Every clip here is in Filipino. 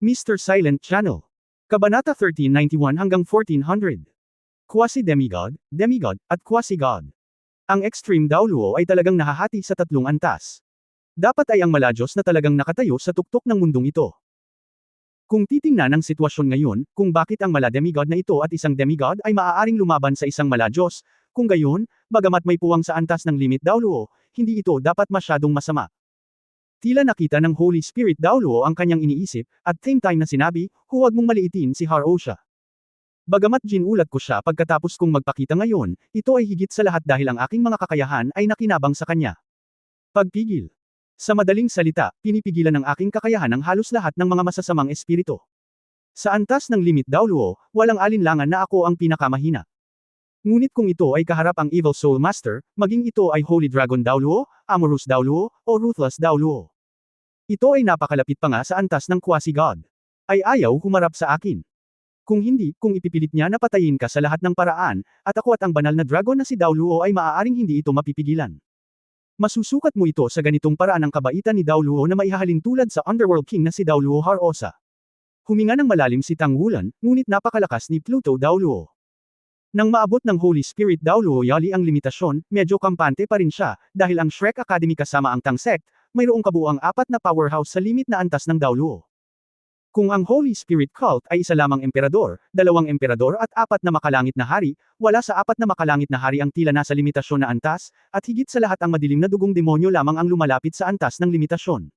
Mr. Silent Channel. Kabanata 1391 hanggang 1400. Quasi-demigod, demigod, at quasi-god. Ang extreme Daoluo ay talagang nahahati sa tatlong antas. Dapat ay ang Mala-Diyos na talagang nakatayo sa tuktok ng mundong ito. Kung titingnan ang sitwasyon ngayon, kung bakit ang Mala-demigod na ito at isang demigod ay maaaring lumaban sa isang Mala-Diyos, kung gayon, bagamat may puwang sa antas ng limit Daoluo, hindi ito dapat masyadong masama. Tila nakita ng Holy Spirit Daoluo ang kanyang iniisip, at same time na sinabi, huwag mong maliitin si Har-Osha. Bagamat ginulat ko siya pagkatapos kong magpakita ngayon, ito ay higit sa lahat dahil ang aking mga kakayahan ay nakinabang sa kanya. Pagpigil. Sa madaling salita, pinipigilan ng aking kakayahan ang halos lahat ng mga masasamang espiritu. Sa antas ng limit Daoluo, walang alinlangan na ako ang pinakamahina. Ngunit kung ito ay kaharap ang Evil Soul Master, maging ito ay Holy Dragon Daoluo, Amorous Daoluo, o Ruthless Daoluo. Ito ay napakalapit pa nga sa antas ng Quasi-God. Ay ayaw humarap sa akin. Kung hindi, kung ipipilit niya na patayin ka sa lahat ng paraan, at ako at ang banal na dragon na si Daoluo ay maaaring hindi ito mapipigilan. Masusukat mo ito sa ganitong paraan ang kabaitan ni Daoluo na maihahalin tulad sa Underworld King na si Daoluo Har-Osha. Huminga ng malalim si Tang Wulan, ngunit napakalakas ni Pluto Daoluo. Nang maabot ng Holy Spirit Daoluo Yali ang limitasyon, medyo kampante pa rin siya, dahil ang Shrek Academy kasama ang Tang Sect, mayroong kabuuang 4 na powerhouse sa limit na antas ng Daoluo. Kung ang Holy Spirit Cult ay isa lamang emperador, 2 emperador at 4 na makalangit na hari, wala sa 4 na makalangit na hari ang tila nasa limitasyon na antas, at higit sa lahat ang madilim na dugong demonyo lamang ang lumalapit sa antas ng limitasyon.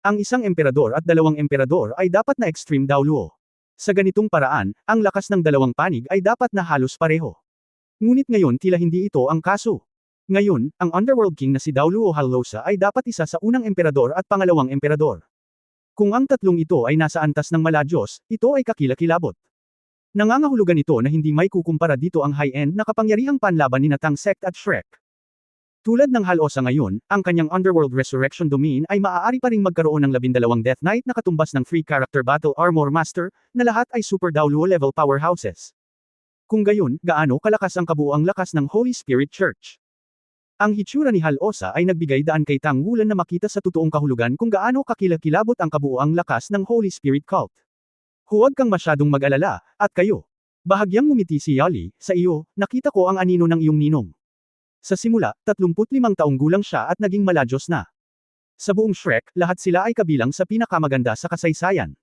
Ang isang emperador at 2 emperador ay dapat na extreme Daoluo. Sa ganitong paraan, ang lakas ng 2 panig ay dapat na halos pareho. Ngunit ngayon tila hindi ito ang kaso. Ngayon, ang Underworld King na si Daoluo Har-Osha ay dapat isa sa unang emperador at pangalawang emperador. Kung ang tatlong ito ay nasa antas ng Mala-Diyos, ito ay kakilakilabot. Nangangahulugan ito na hindi may kukumpara dito ang high-end na kapangyarihang panlaban ni Tang Sect at Shrek. Tulad ng Har-Osha ngayon, ang kanyang Underworld Resurrection Domain ay maaari pa ring magkaroon ng 12 Death Knight na katumbas ng 3 Character Battle Armor Master, na lahat ay Super Daoluo level powerhouses. Kung gayon, gaano kalakas ang kabuuang lakas ng Holy Spirit Church? Ang hitsura ni Har-Osha ay nagbigay daan kay Tang Wulan na makita sa totoong kahulugan kung gaano kakilakilabot ang kabuuang lakas ng Holy Spirit Cult. Huwag kang masyadong mag-alala, at kayo. Bahagyang ngumiti si Yali, sa iyo, nakita ko ang anino ng iyong ninong. Sa simula, 35 taong gulang siya at naging Mala-Diyos na. Sa buong Shrek, lahat sila ay kabilang sa pinakamaganda sa kasaysayan.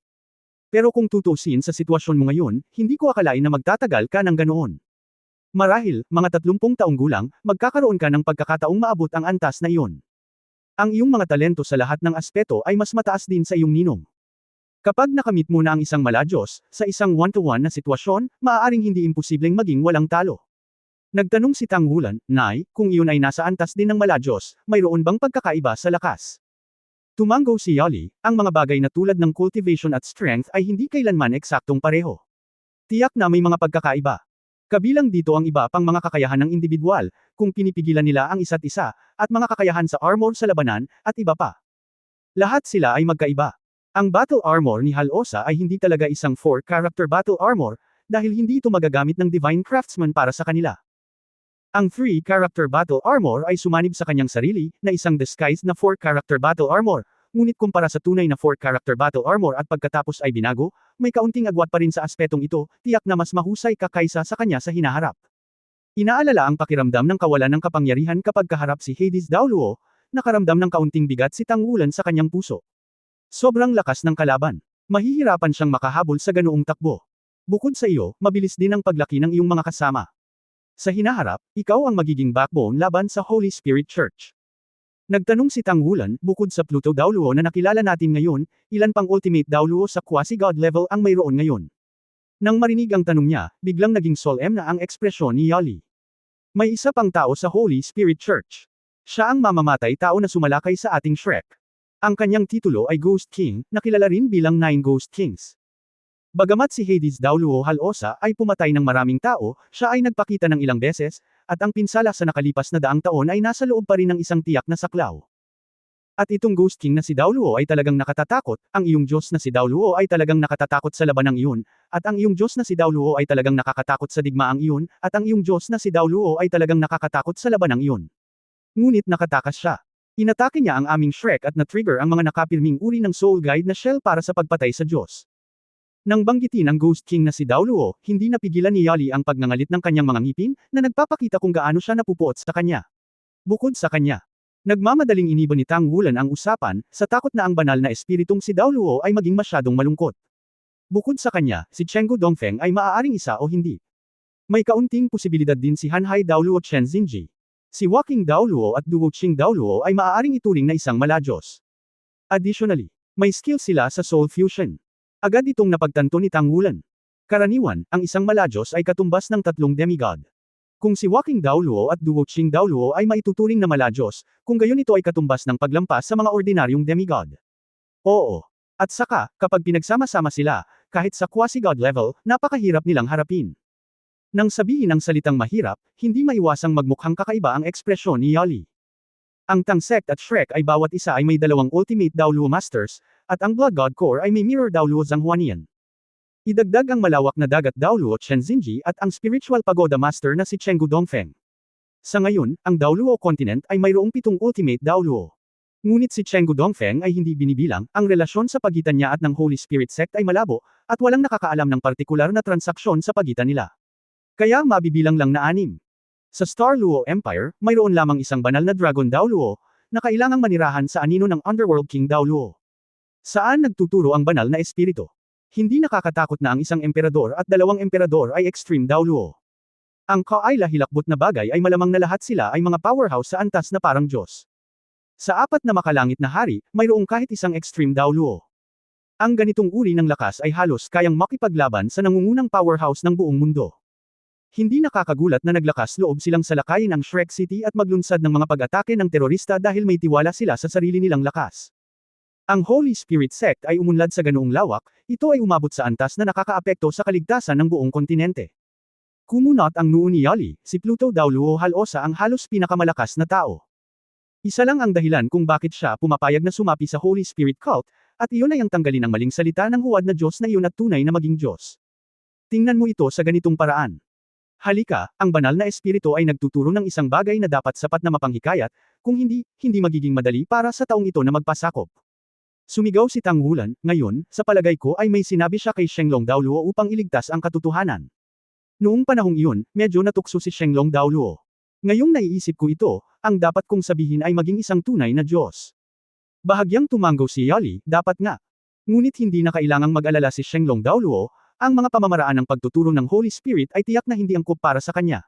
Pero kung tutuusin sa sitwasyon mo ngayon, hindi ko akalain na magtatagal ka ng ganoon. Marahil, mga 30 taong gulang, magkakaroon ka ng pagkakataong maabot ang antas na iyon. Ang iyong mga talento sa lahat ng aspeto ay mas mataas din sa iyong ninong. Kapag nakamit mo na ang isang Mala-Diyos, sa isang one-to-one na sitwasyon, maaaring hindi imposibleng maging walang talo. Nagtanong si Tang Wulan, Nay, kung iyon ay nasa antas din ng Mala-Diyos, mayroon bang pagkakaiba sa lakas? Tumango si Yali, ang mga bagay na tulad ng cultivation at strength ay hindi kailanman eksaktong pareho. Tiyak na may mga pagkakaiba. Kabilang dito ang iba pang mga kakayahan ng individual, kung pinipigilan nila ang isa't isa, at mga kakayahan sa armor sa labanan, at iba pa. Lahat sila ay magkaiba. Ang battle armor ni Har-Osha ay hindi talaga isang 4-character battle armor, dahil hindi ito magagamit ng Divine Craftsman para sa kanila. Ang 3-character battle armor ay sumanib sa kanyang sarili, na isang disguised na 4-character battle armor, ngunit kumpara sa tunay na 4-character battle armor at pagkatapos ay binago, may kaunting agwat pa rin sa aspetong ito, tiyak na mas mahusay ka kaysa sa kanya sa hinaharap. Inaalala ang pakiramdam ng kawalan ng kapangyarihan kapag kaharap si Hades Daoluo, nakaramdam ng kaunting bigat si Tang Wulan sa kanyang puso. Sobrang lakas ng kalaban. Mahihirapan siyang makahabol sa ganoong takbo. Bukod sa iyo, mabilis din ang paglaki ng iyong mga kasama. Sa hinaharap, ikaw ang magiging backbone laban sa Holy Spirit Church. Nagtanong si Tang Wulan, bukod sa Pluto Daoluo na nakilala natin ngayon, ilan pang Ultimate Daoluo sa Quasi-God level ang mayroon ngayon? Nang marinig ang tanong niya, biglang naging solemn na ang ekspresyon ni Yali. May isa pang tao sa Holy Spirit Church. Siya ang mamamatay tao na sumalakay sa ating Shrek. Ang kanyang titulo ay Ghost King, na kilala rin bilang 9 Ghost Kings. Bagamat si Hades Daoluo Har-Osha ay pumatay ng maraming tao, siya ay nagpakita ng ilang beses, at ang pinsala sa nakalipas na daang taon ay nasa loob pa rin ng isang tiyak na saklaw. At itong Ghost King na si Daoluo ay talagang nakatatakot, ang iyong Diyos na si Daoluo ay talagang nakatatakot sa labanang iyon, at ang iyong Diyos na si Daoluo ay talagang nakakatakot sa digmaang iyon, at ang iyong Diyos na si Daoluo ay talagang nakakatakot sa labanang iyon. Ngunit nakatakas siya. Inatake niya ang aming Shrek at na-trigger ang mga nakapirming uri ng Soul Guide na shell para sa pagpatay sa Diyos. Nang banggitin ang Ghost King na si Daoluo, hindi napigilan ni Yali ang pagngangalit ng kanyang mga ngipin, na nagpapakita kung gaano siya napupuot sa kanya. Bukod sa kanya, nagmamadaling iniba ni Tang Wulan ang usapan, sa takot na ang banal na espiritong si Daoluo ay maging masyadong malungkot. Bukod sa kanya, si Chenggu Dongfeng ay maaaring isa o hindi. May kaunting posibilidad din si Hanhai Daoluo Chen Xinji. Si Walking Daoluo at Duo Qing Daoluo ay maaaring ituring na isang maladyos. Additionally, may skill sila sa Soul Fusion. Agad itong napagtanto ni Tang Wulan. Karaniwan, ang isang maladyos ay katumbas ng 3 demigod. Kung si Walking Daoluo at Duo Qing Daoluo ay maituturing na maladyos, kung gayon ito ay katumbas ng paglampas sa mga ordinaryong demigod. Oo. At saka, kapag pinagsama-sama sila, kahit sa quasi-god level, napakahirap nilang harapin. Nang sabihin ang salitang mahirap, hindi maiwasang magmukhang kakaiba ang ekspresyon ni Yali. Ang Tang Sect at Shrek ay bawat isa ay may 2 Ultimate Daoluo Masters, at ang Blood God Core ay may Mirror Daoluo Zhanghuanian. Idagdag ang malawak na dagat Daoluo Chen Xinji at ang Spiritual Pagoda Master na si Chenggu Dongfeng. Sa ngayon, ang Daoluo Continent ay mayroong 7 Ultimate Daoluo. Ngunit si Chenggu Dongfeng ay hindi binibilang, ang relasyon sa pagitan niya at ng Holy Spirit Sect ay malabo, at walang nakakaalam ng partikular na transaksyon sa pagitan nila. Kaya mabibilang lang na 6. Sa Star Luo Empire, mayroon lamang isang banal na Dragon Daoluo, na kailangang manirahan sa anino ng Underworld King Daoluo. Saan nagtuturo ang banal na espiritu? Hindi nakakatakot na ang isang emperador at 2 emperador ay Extreme Daoluo. Ang kaila-hilakbot na bagay ay malamang na lahat sila ay mga powerhouse sa antas na parang Diyos. Sa 4 na makalangit na hari, mayroong kahit isang Extreme Daoluo. Ang ganitong uri ng lakas ay halos kayang makipaglaban sa nangungunang powerhouse ng buong mundo. Hindi nakakagulat na naglakas loob silang salakayin ang Shrek City at maglunsad ng mga pag-atake ng terorista dahil may tiwala sila sa sarili nilang lakas. Ang Holy Spirit Sect ay umunlad sa ganoong lawak, ito ay umabot sa antas na nakakaapekto sa kaligtasan ng buong kontinente. Kumunot ang noo ni Yali, si Pluto Daoluo Halosa ang halos pinakamalakas na tao. Isa lang ang dahilan kung bakit siya pumapayag na sumapi sa Holy Spirit Cult, at iyon ay ang tanggalin ang maling salita ng huwad na Diyos na iyon at tunay na maging Diyos. Tingnan mo ito sa ganitong paraan. Halika, ang banal na espiritu ay nagtuturo ng isang bagay na dapat sapat na mapanghikayat, kung hindi, hindi magiging madali para sa taong ito na magpasakop. Sumigaw si Tang Wulan, ngayon, sa palagay ko ay may sinabi siya kay Shenlong Daoluo upang iligtas ang katotohanan. Noong panahong iyon, medyo natukso si Shenlong Daoluo. Ngayong naiisip ko ito, ang dapat kong sabihin ay maging isang tunay na Diyos. Bahagyang tumanggo si Yali, dapat nga. Ngunit hindi na kailangang mag-alala si Shenlong Daoluo, ang mga pamamaraan ng pagtuturo ng Holy Spirit ay tiyak na hindi angkop para sa kanya.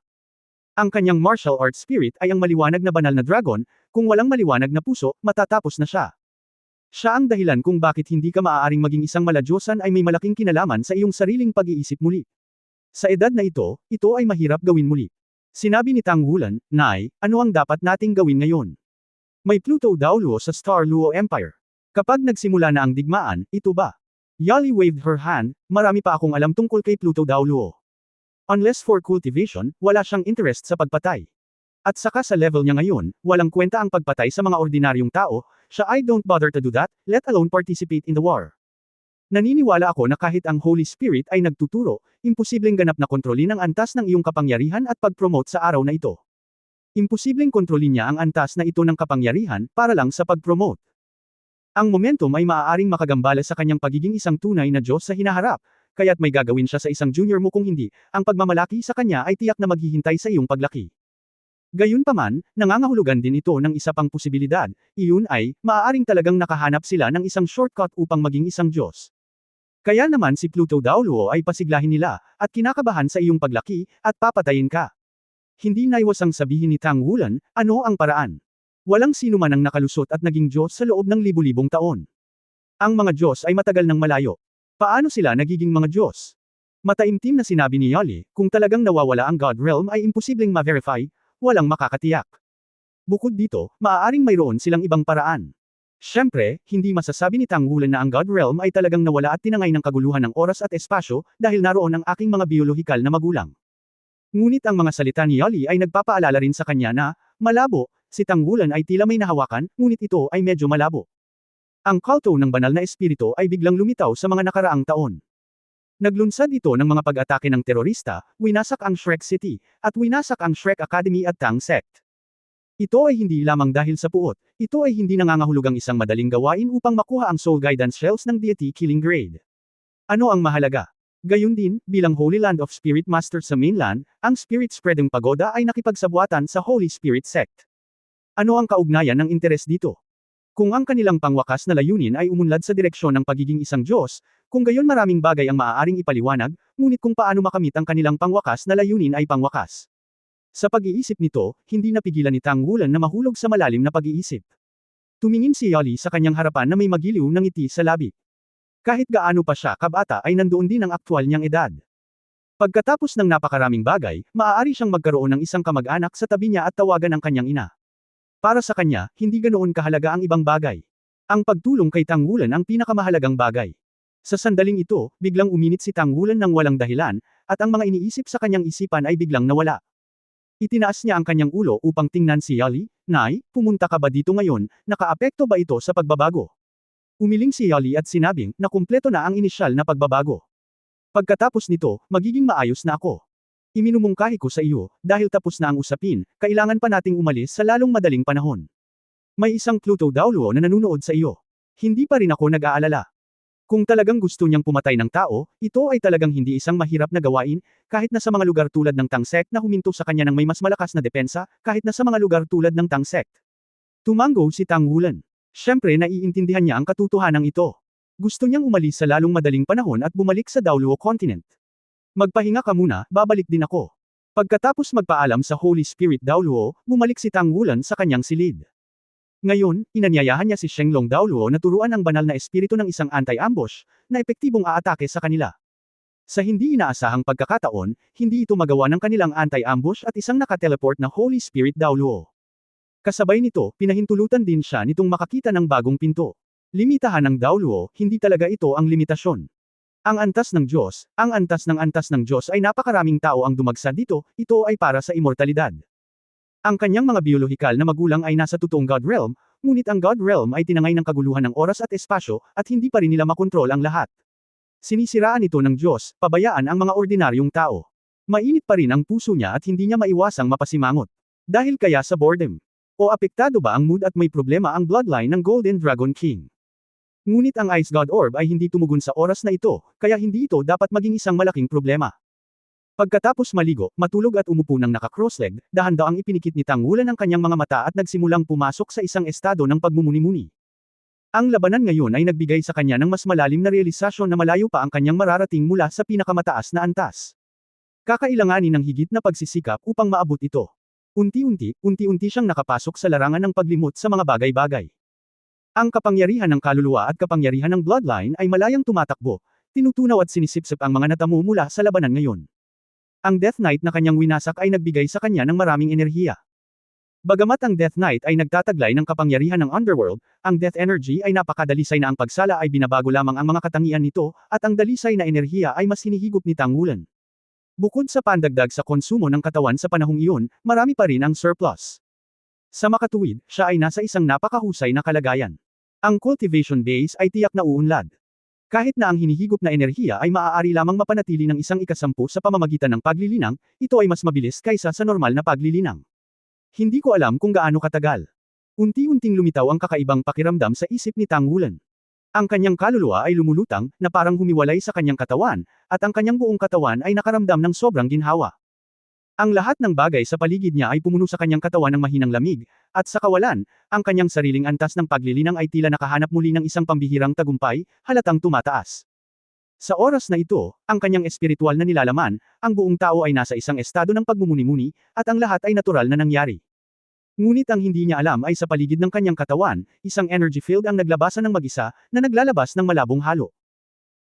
Ang kanyang martial arts spirit ay ang maliwanag na banal na dragon, kung walang maliwanag na puso, matatapos na siya. Siya ang dahilan kung bakit hindi ka maaaring maging isang maladyosan ay may malaking kinalaman sa iyong sariling pag-iisip muli. Sa edad na ito ay mahirap gawin muli. Sinabi ni Tang Wulan, Nay, ano ang dapat nating gawin ngayon? May Pluto Daoluo sa Star Luo Empire. Kapag nagsimula na ang digmaan, ito ba? Yali waved her hand, marami pa akong alam tungkol kay Pluto Daoluo. Unless for cultivation, wala siyang interest sa pagpatay. At saka sa level niya ngayon, walang kwenta ang pagpatay sa mga ordinaryong tao, siya I don't bother to do that, let alone participate in the war. Naniniwala ako na kahit ang Holy Spirit ay nagtuturo, imposibleng ganap na kontrolin ang antas ng iyong kapangyarihan at pag-promote sa araw na ito. Imposibleng kontrolin niya ang antas na ito ng kapangyarihan para lang sa pag-promote. Ang momentum ay maaaring makagambala sa kanyang pagiging isang tunay na Diyos sa hinaharap, kaya't may gagawin siya sa isang junior mo kung hindi, ang pagmamalaki sa kanya ay tiyak na maghihintay sa iyong paglaki. Gayunpaman, nangangahulugan din ito ng isa pang posibilidad, iyon ay, maaaring talagang nakahanap sila ng isang shortcut upang maging isang Diyos. Kaya naman si Pluto Daoluo ay pasiglahin nila, at kinakabahan sa iyong paglaki, at papatayin ka. Hindi naiwasang sabihin ni Tang Wulan, ano ang paraan? Walang sino man ang nakalusot at naging Diyos sa loob ng libu-libong taon. Ang mga Diyos ay matagal nang malayo. Paano sila nagiging mga Diyos? Mataimtim na sinabi ni Yali, kung talagang nawawala ang God Realm ay imposibleng ma-verify, walang makakatiyak. Bukod dito, maaaring mayroon silang ibang paraan. Siyempre, hindi masasabi ni Tang Wulan na ang God Realm ay talagang nawala at tinangay ng kaguluhan ng oras at espasyo, dahil naroon ang aking mga biolohikal na magulang. Ngunit ang mga salita ni Yali ay nagpapaalala rin sa kanya na, malabo, si Tang Wulan ay tila may nahawakan, ngunit ito ay medyo malabo. Ang kulto ng banal na espiritu ay biglang lumitaw sa mga nakaraang taon. Naglunsad ito ng mga pag-atake ng terorista, winasak ang Shrek City, at winasak ang Shrek Academy at Tang Sect. Ito ay hindi lamang dahil sa puot, ito ay hindi nangangahulugang isang madaling gawain upang makuha ang Soul Guidance Shells ng Deity Killing Grade. Ano ang mahalaga? Gayun din, bilang Holy Land of Spirit Master sa mainland, ang Spirit Spreading Pagoda ay nakipagsabwatan sa Holy Spirit Sect. Ano ang kaugnayan ng interes dito? Kung ang kanilang pangwakas na layunin ay umunlad sa direksyon ng pagiging isang Diyos, kung gayon maraming bagay ang maaaring ipaliwanag, ngunit kung paano makamit ang kanilang pangwakas na layunin ay pangwakas. Sa pag-iisip nito, hindi napigilan ni Tang Wulan na mahulog sa malalim na pag-iisip. Tumingin si Yali sa kanyang harapan na may magiliw na ngiti sa labi. Kahit gaano pa siya kabata ay nandoon din ang aktwal niyang edad. Pagkatapos ng napakaraming bagay, maaari siyang magkaroon ng isang kamag-anak sa tabi niya at tawagan ang kanyang ina. Para sa kanya, hindi ganoon kahalaga ang ibang bagay. Ang pagtulong kay Tang Wulan ang pinakamahalagang bagay. Sa sandaling ito, biglang uminit si Tang Wulan ng walang dahilan, at ang mga iniisip sa kanyang isipan ay biglang nawala. Itinaas niya ang kanyang ulo upang tingnan si Yali. Nay, pumunta ka ba dito ngayon, nakaapekto ba ito sa pagbabago? Umiling si Yali at sinabing, na kumpleto na ang inisyal na pagbabago. Pagkatapos nito, magiging maayos na ako. Iminumungkahi ko sa iyo, dahil tapos na ang usapin, kailangan pa nating umalis sa lalong madaling panahon. May isang Pluto Dauluo na nanunood sa iyo. Hindi pa rin ako nag-aalala. Kung talagang gusto niyang pumatay ng tao, ito ay talagang hindi isang mahirap na gawain, kahit na sa mga lugar tulad ng Tangsek na huminto sa kanya ng may mas malakas na depensa, kahit na sa mga lugar tulad ng Tangsek. Tumango si Tang Wulan. Siyempre naiintindihan niya ang katotohanan ito. Gusto niyang umalis sa lalong madaling panahon at bumalik sa Dauluo Continent. Magpahinga ka muna, babalik din ako. Pagkatapos magpaalam sa Holy Spirit Dauluo, bumalik si Tang Wulan sa kanyang silid. Ngayon, inanyayahan niya si Shenglong Daoluo na turuan ang banal na espiritu ng isang anti-ambush, na epektibong aatake sa kanila. Sa hindi inaasahang pagkakataon, hindi ito magawa ng kanilang anti-ambush at isang nakateleport na Holy Spirit Daoluo. Kasabay nito, pinahintulutan din siya nitong makakita ng bagong pinto. Limitahan ng Daoluo, hindi talaga ito ang limitasyon. Ang antas ng Diyos, ang antas ng Diyos ay napakaraming tao ang dumagsa dito, ito ay para sa immortalidad. Ang kanyang mga biolohikal na magulang ay nasa totoong God Realm, ngunit ang God Realm ay tinangay ng kaguluhan ng oras at espasyo, at hindi pa rin nila makontrol ang lahat. Sinisiraan ito ng Diyos, pabayaan ang mga ordinaryong tao. Mainit pa rin ang puso niya at hindi niya maiwasang mapasimangot. Dahil kaya sa boredom. O apektado ba ang mood at may problema ang bloodline ng Golden Dragon King? Ngunit ang Ice God Orb ay hindi tumugon sa oras na ito, kaya hindi ito dapat maging isang malaking problema. Pagkatapos maligo, matulog at umupo ng naka-crossleg, dahan-daang ipinikit ni Tang Wulan ang kanyang mga mata at nagsimulang pumasok sa isang estado ng pagmumuni-muni. Ang labanan ngayon ay nagbigay sa kanya ng mas malalim na realisasyon na malayo pa ang kanyang mararating mula sa pinakamataas na antas. Kakailanganin ng higit na pagsisikap upang maabot ito. Unti-unti siyang nakapasok sa larangan ng paglimot sa mga bagay-bagay. Ang kapangyarihan ng kaluluwa at kapangyarihan ng bloodline ay malayang tumatakbo, tinutunaw at sinisipsip ang mga natamo mula sa labanan ngayon. Ang Death Knight na kanyang winasak ay nagbigay sa kanya ng maraming enerhiya. Bagamat ang Death Knight ay nagtataglay ng kapangyarihan ng Underworld, ang Death Energy ay napakadalisay na ang pagsala ay binabago lamang ang mga katangian nito, at ang dalisay na enerhiya ay mas hinihigop ni Tang Wulan. Bukod sa pandagdag sa konsumo ng katawan sa panahong iyon, marami pa rin ang surplus. Sa makatuwid, siya ay nasa isang napakahusay na kalagayan. Ang cultivation base ay tiyak na uunlad. Kahit na ang hinihigop na enerhiya ay maaari lamang mapanatili ng 1/10 sa pamamagitan ng paglilinang, ito ay mas mabilis kaysa sa normal na paglilinang. Hindi ko alam kung gaano katagal. Unti-unting lumitaw ang kakaibang pakiramdam sa isip ni Tang Wulan. Ang kanyang kaluluwa ay lumulutang, na parang humiwalay sa kanyang katawan, at ang kanyang buong katawan ay nakaramdam ng sobrang ginhawa. Ang lahat ng bagay sa paligid niya ay pumuno sa kanyang katawan ng mahinang lamig, at sa kawalan, ang kanyang sariling antas ng paglilinang ay tila nakahanap muli ng isang pambihirang tagumpay, halatang tumataas. Sa oras na ito, ang kanyang espiritual na nilalaman, ang buong tao ay nasa isang estado ng pagmumuni-muni, at ang lahat ay natural na nangyari. Ngunit ang hindi niya alam ay sa paligid ng kanyang katawan, isang energy field ang naglabasan ng mag-isa, na naglalabas ng malabong halo.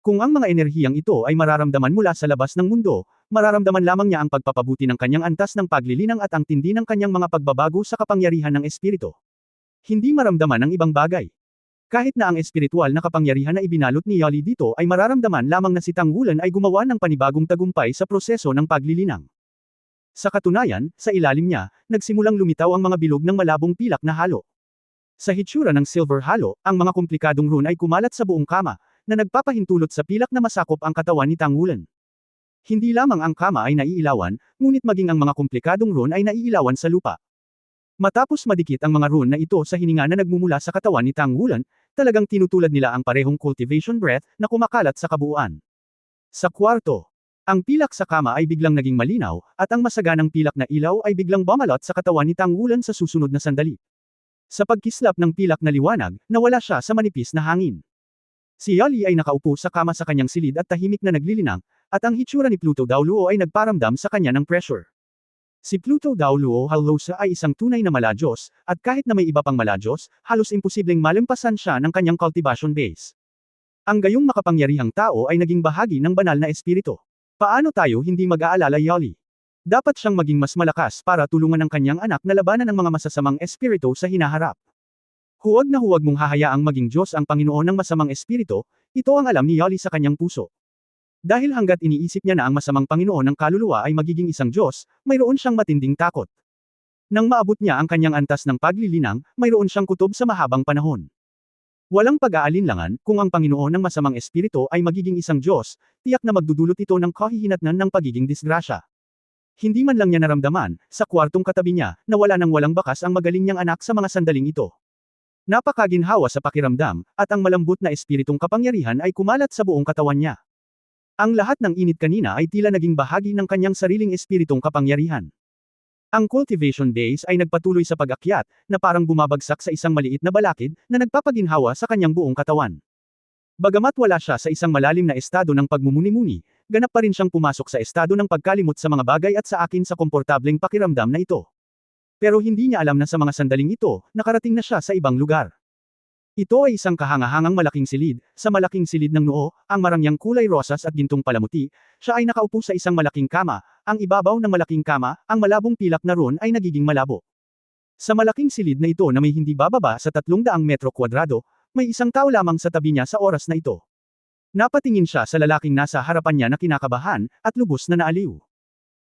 Kung ang mga enerhiyang ito ay mararamdaman mula sa labas ng mundo, mararamdaman lamang niya ang pagpapabuti ng kanyang antas ng paglilinang at ang tindi ng kanyang mga pagbabago sa kapangyarihan ng espiritu. Hindi maramdaman ang ibang bagay. Kahit na ang espiritual na kapangyarihan na ibinalot ni Yali dito ay mararamdaman lamang na si Tang Wulan ay gumawa ng panibagong tagumpay sa proseso ng paglilinang. Sa katunayan, sa ilalim niya, nagsimulang lumitaw ang mga bilog ng malabong pilak na halo. Sa hitsura ng silver halo, ang mga komplikadong rune ay kumalat sa buong kama, na nagpapahintulot sa pilak na masakop ang katawan ni Tang Wulan. Hindi lamang ang kama ay naiilawan, ngunit maging ang mga komplikadong rune ay naiilawan sa lupa. Matapos madikit ang mga rune na ito sa hininga na nagmumula sa katawan ni Tang Wulan, talagang tinutulad nila ang parehong cultivation breath na kumakalat sa kabuuan. Sa kwarto, ang pilak sa kama ay biglang naging malinaw, at ang masaganang pilak na ilaw ay biglang bumalot sa katawan ni Tang Wulan sa susunod na sandali. Sa pagkislap ng pilak na liwanag, nawala siya sa manipis na hangin. Si Yali ay nakaupo sa kama sa kanyang silid at tahimik na naglilinang, at ang hitsura ni Pluto Daoluo ay nagparamdam sa kanya ng pressure. Si Pluto Daoluo Halosa ay isang tunay na maladyos, at kahit na may iba pang maladyos, halos imposibleng malampasan siya ng kanyang cultivation base. Ang gayong makapangyarihang tao ay naging bahagi ng banal na espiritu. Paano tayo hindi mag-aalala Yali? Dapat siyang maging mas malakas para tulungan ang kanyang anak na labanan ng mga masasamang espiritu sa hinaharap. Huwag na huwag mong hahayaang maging Diyos ang Panginoon ng masamang espiritu, ito ang alam ni Yali sa kanyang puso. Dahil hanggat iniisip niya na ang masamang Panginoon ng kaluluwa ay magiging isang Diyos, mayroon siyang matinding takot. Nang maabot niya ang kanyang antas ng paglilinang, mayroon siyang kutob sa mahabang panahon. Walang pag-aalinlangan, kung ang Panginoon ng masamang espiritu ay magiging isang Diyos, tiyak na magdudulot ito ng kahihinatnan ng pagiging disgrasya. Hindi man lang niya naramdaman, sa kwartong katabi niya, na wala nang walang bakas ang magaling niyang anak sa mga sandaling ito. Napakaginhawa sa pakiramdam, at ang malambot na espiritong kapangyarihan ay kumalat sa buong katawan niya. Ang lahat ng init kanina ay tila naging bahagi ng kanyang sariling espiritong kapangyarihan. Ang cultivation base ay nagpatuloy sa pag-akyat, na parang bumabagsak sa isang maliit na balakid, na nagpapaginhawa sa kanyang buong katawan. Bagamat wala siya sa isang malalim na estado ng pagmumuni-muni, ganap pa rin siyang pumasok sa estado ng pagkalimot sa mga bagay at sa akin sa komportableng pakiramdam na ito. Pero hindi niya alam na sa mga sandaling ito, nakarating na siya sa ibang lugar. Ito ay isang kahangahangang malaking silid, sa malaking silid ng noo, ang marangyang kulay rosas at gintong palamuti, siya ay nakaupo sa isang malaking kama, ang ibabaw ng malaking kama, ang malabong pilak na rune ay nagiging malabo. Sa malaking silid na ito na may hindi bababa sa 300 metro kwadrado, may isang tao lamang sa tabi niya sa oras na ito. Napatingin siya sa lalaking nasa harapan niya na kinakabahan, at lubos na naaliw.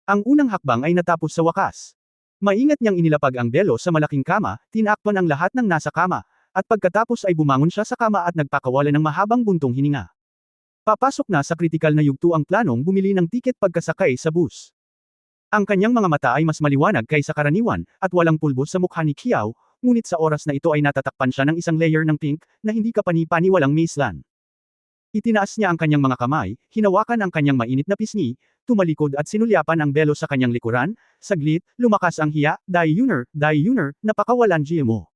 Ang unang hakbang ay natapos sa wakas. Maingat niyang inilapag ang belo sa malaking kama, tinakpan ang lahat ng nasa kama, at pagkatapos ay bumangon siya sa kama at nagpakawala ng mahabang buntong hininga. Papasok na sa kritikal na yugto ang planong bumili ng tiket pagkasakay sa bus. Ang kanyang mga mata ay mas maliwanag kaysa karaniwan, at walang pulbo sa mukha ni Kiao, ngunit sa oras na ito ay natatakpan siya ng isang layer ng pink, na hindi kapani-pani walang maislan. Itinaas niya ang kanyang mga kamay, hinawakan ang kanyang mainit na pisngi, tumalikod at sinulyapan ang belo sa kanyang likuran, saglit, lumakas ang hiya, Dai-Yuner, napakawalan GMO.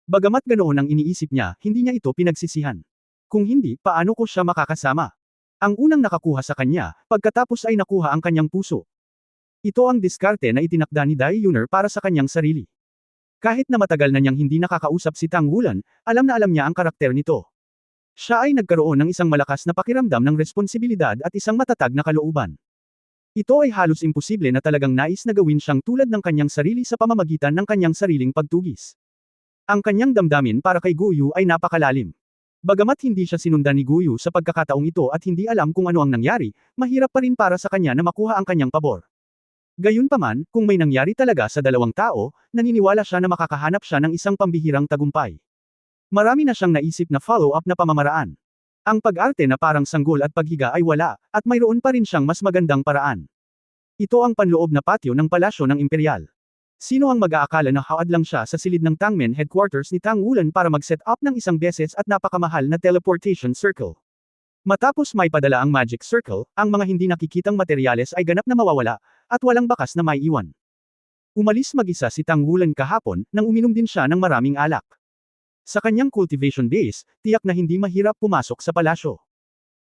Bagamat ganoon ang iniisip niya, hindi niya ito pinagsisihan. Kung hindi, paano ko siya makakasama? Ang unang nakakuha sa kanya, pagkatapos ay nakuha ang kanyang puso. Ito ang diskarte na itinakda ni Dai-Yuner para sa kanyang sarili. Kahit na matagal na niyang hindi nakakausap si Tang Wulan, alam na alam niya ang karakter nito. Siya ay nagkaroon ng isang malakas na pakiramdam ng responsibilidad at isang matatag na kalooban. Ito ay halos imposible na talagang nais na gawin siyang tulad ng kanyang sarili sa pamamagitan ng kanyang sariling pagtugis. Ang kanyang damdamin para kay Guyu ay napakalalim. Bagamat hindi siya sinundan ni Guyu sa pagkakataong ito at hindi alam kung ano ang nangyari, mahirap pa rin para sa kanya na makuha ang kanyang pabor. Gayunpaman, kung may nangyari talaga sa dalawang tao, naniniwala siya na makakahanap siya ng isang pambihirang tagumpay. Marami na siyang naisip na follow-up na pamamaraan. Ang pag-arte na parang sanggol at paghiga ay wala, at mayroon pa rin siyang mas magandang paraan. Ito ang panloob na patio ng palasyo ng Imperial. Sino ang mag-aakala na haad lang siya sa silid ng Tangmen headquarters ni Tang Wulan para mag-set up ng isang beses at napakamahal na teleportation circle. Matapos may padala ang magic circle, ang mga hindi nakikitang materyales ay ganap na mawawala, at walang bakas na maiiwan. Umalis mag-isa si Tang Wulan kahapon, nang uminom din siya ng maraming alak. Sa kanyang cultivation base, tiyak na hindi mahirap pumasok sa palasyo.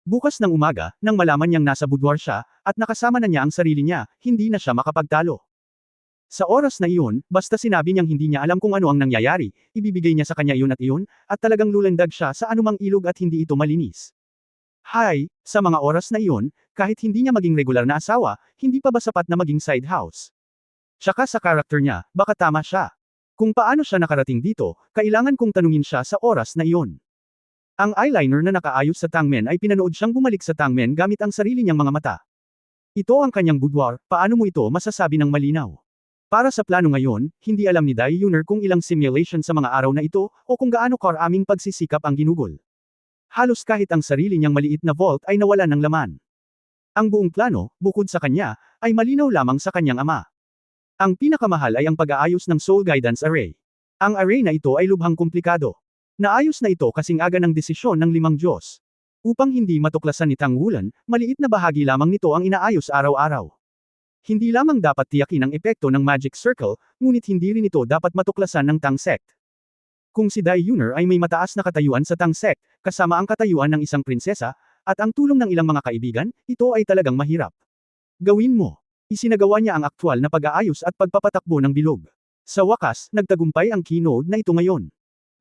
Bukas ng umaga, nang malaman niyang nasa boudoir siya, at nakasama na niya ang sarili niya, hindi na siya makapagtalo. Sa oras na iyon, basta sinabi niyang hindi niya alam kung ano ang nangyayari, ibibigay niya sa kanya iyon, at talagang lulandag siya sa anumang ilog at hindi ito malinis. Hay, sa mga oras na iyon, kahit hindi niya maging regular na asawa, hindi pa ba sapat na maging side house? Tsaka sa karakter niya, baka tama siya. Kung paano siya nakarating dito, kailangan kong tanungin siya sa oras na iyon. Ang eyeliner na nakaayos sa Tangmen ay pinanood siyang bumalik sa Tangmen gamit ang sarili niyang mga mata. Ito ang kanyang boudoir, paano mo ito masasabi ng malinaw? Para sa plano ngayon, hindi alam ni Dai-Yuner kung ilang simulation sa mga araw na ito, o kung gaano karaming pagsisikap ang ginugol. Halos kahit ang sarili niyang maliit na vault ay nawalan ng laman. Ang buong plano, bukod sa kanya, ay malinaw lamang sa kanyang ama. Ang pinakamahal ay ang pag-aayos ng Soul Guidance Array. Ang array na ito ay lubhang komplikado. Naayos na ito kasing aga ng desisyon ng limang Diyos. Upang hindi matuklasan ni Tang Wulan, maliit na bahagi lamang nito ang inaayos araw-araw. Hindi lamang dapat tiyakin ang epekto ng Magic Circle, ngunit hindi rin ito dapat matuklasan ng Tang Sect. Kung si Dai Yuner ay may mataas na katayuan sa Tang Sect, kasama ang katayuan ng isang prinsesa, at ang tulong ng ilang mga kaibigan, ito ay talagang mahirap. Gawin mo. Isinagawa niya ang aktwal na pag-aayos at pagpapatakbo ng bilog. Sa wakas, nagtagumpay ang keynote na ito ngayon.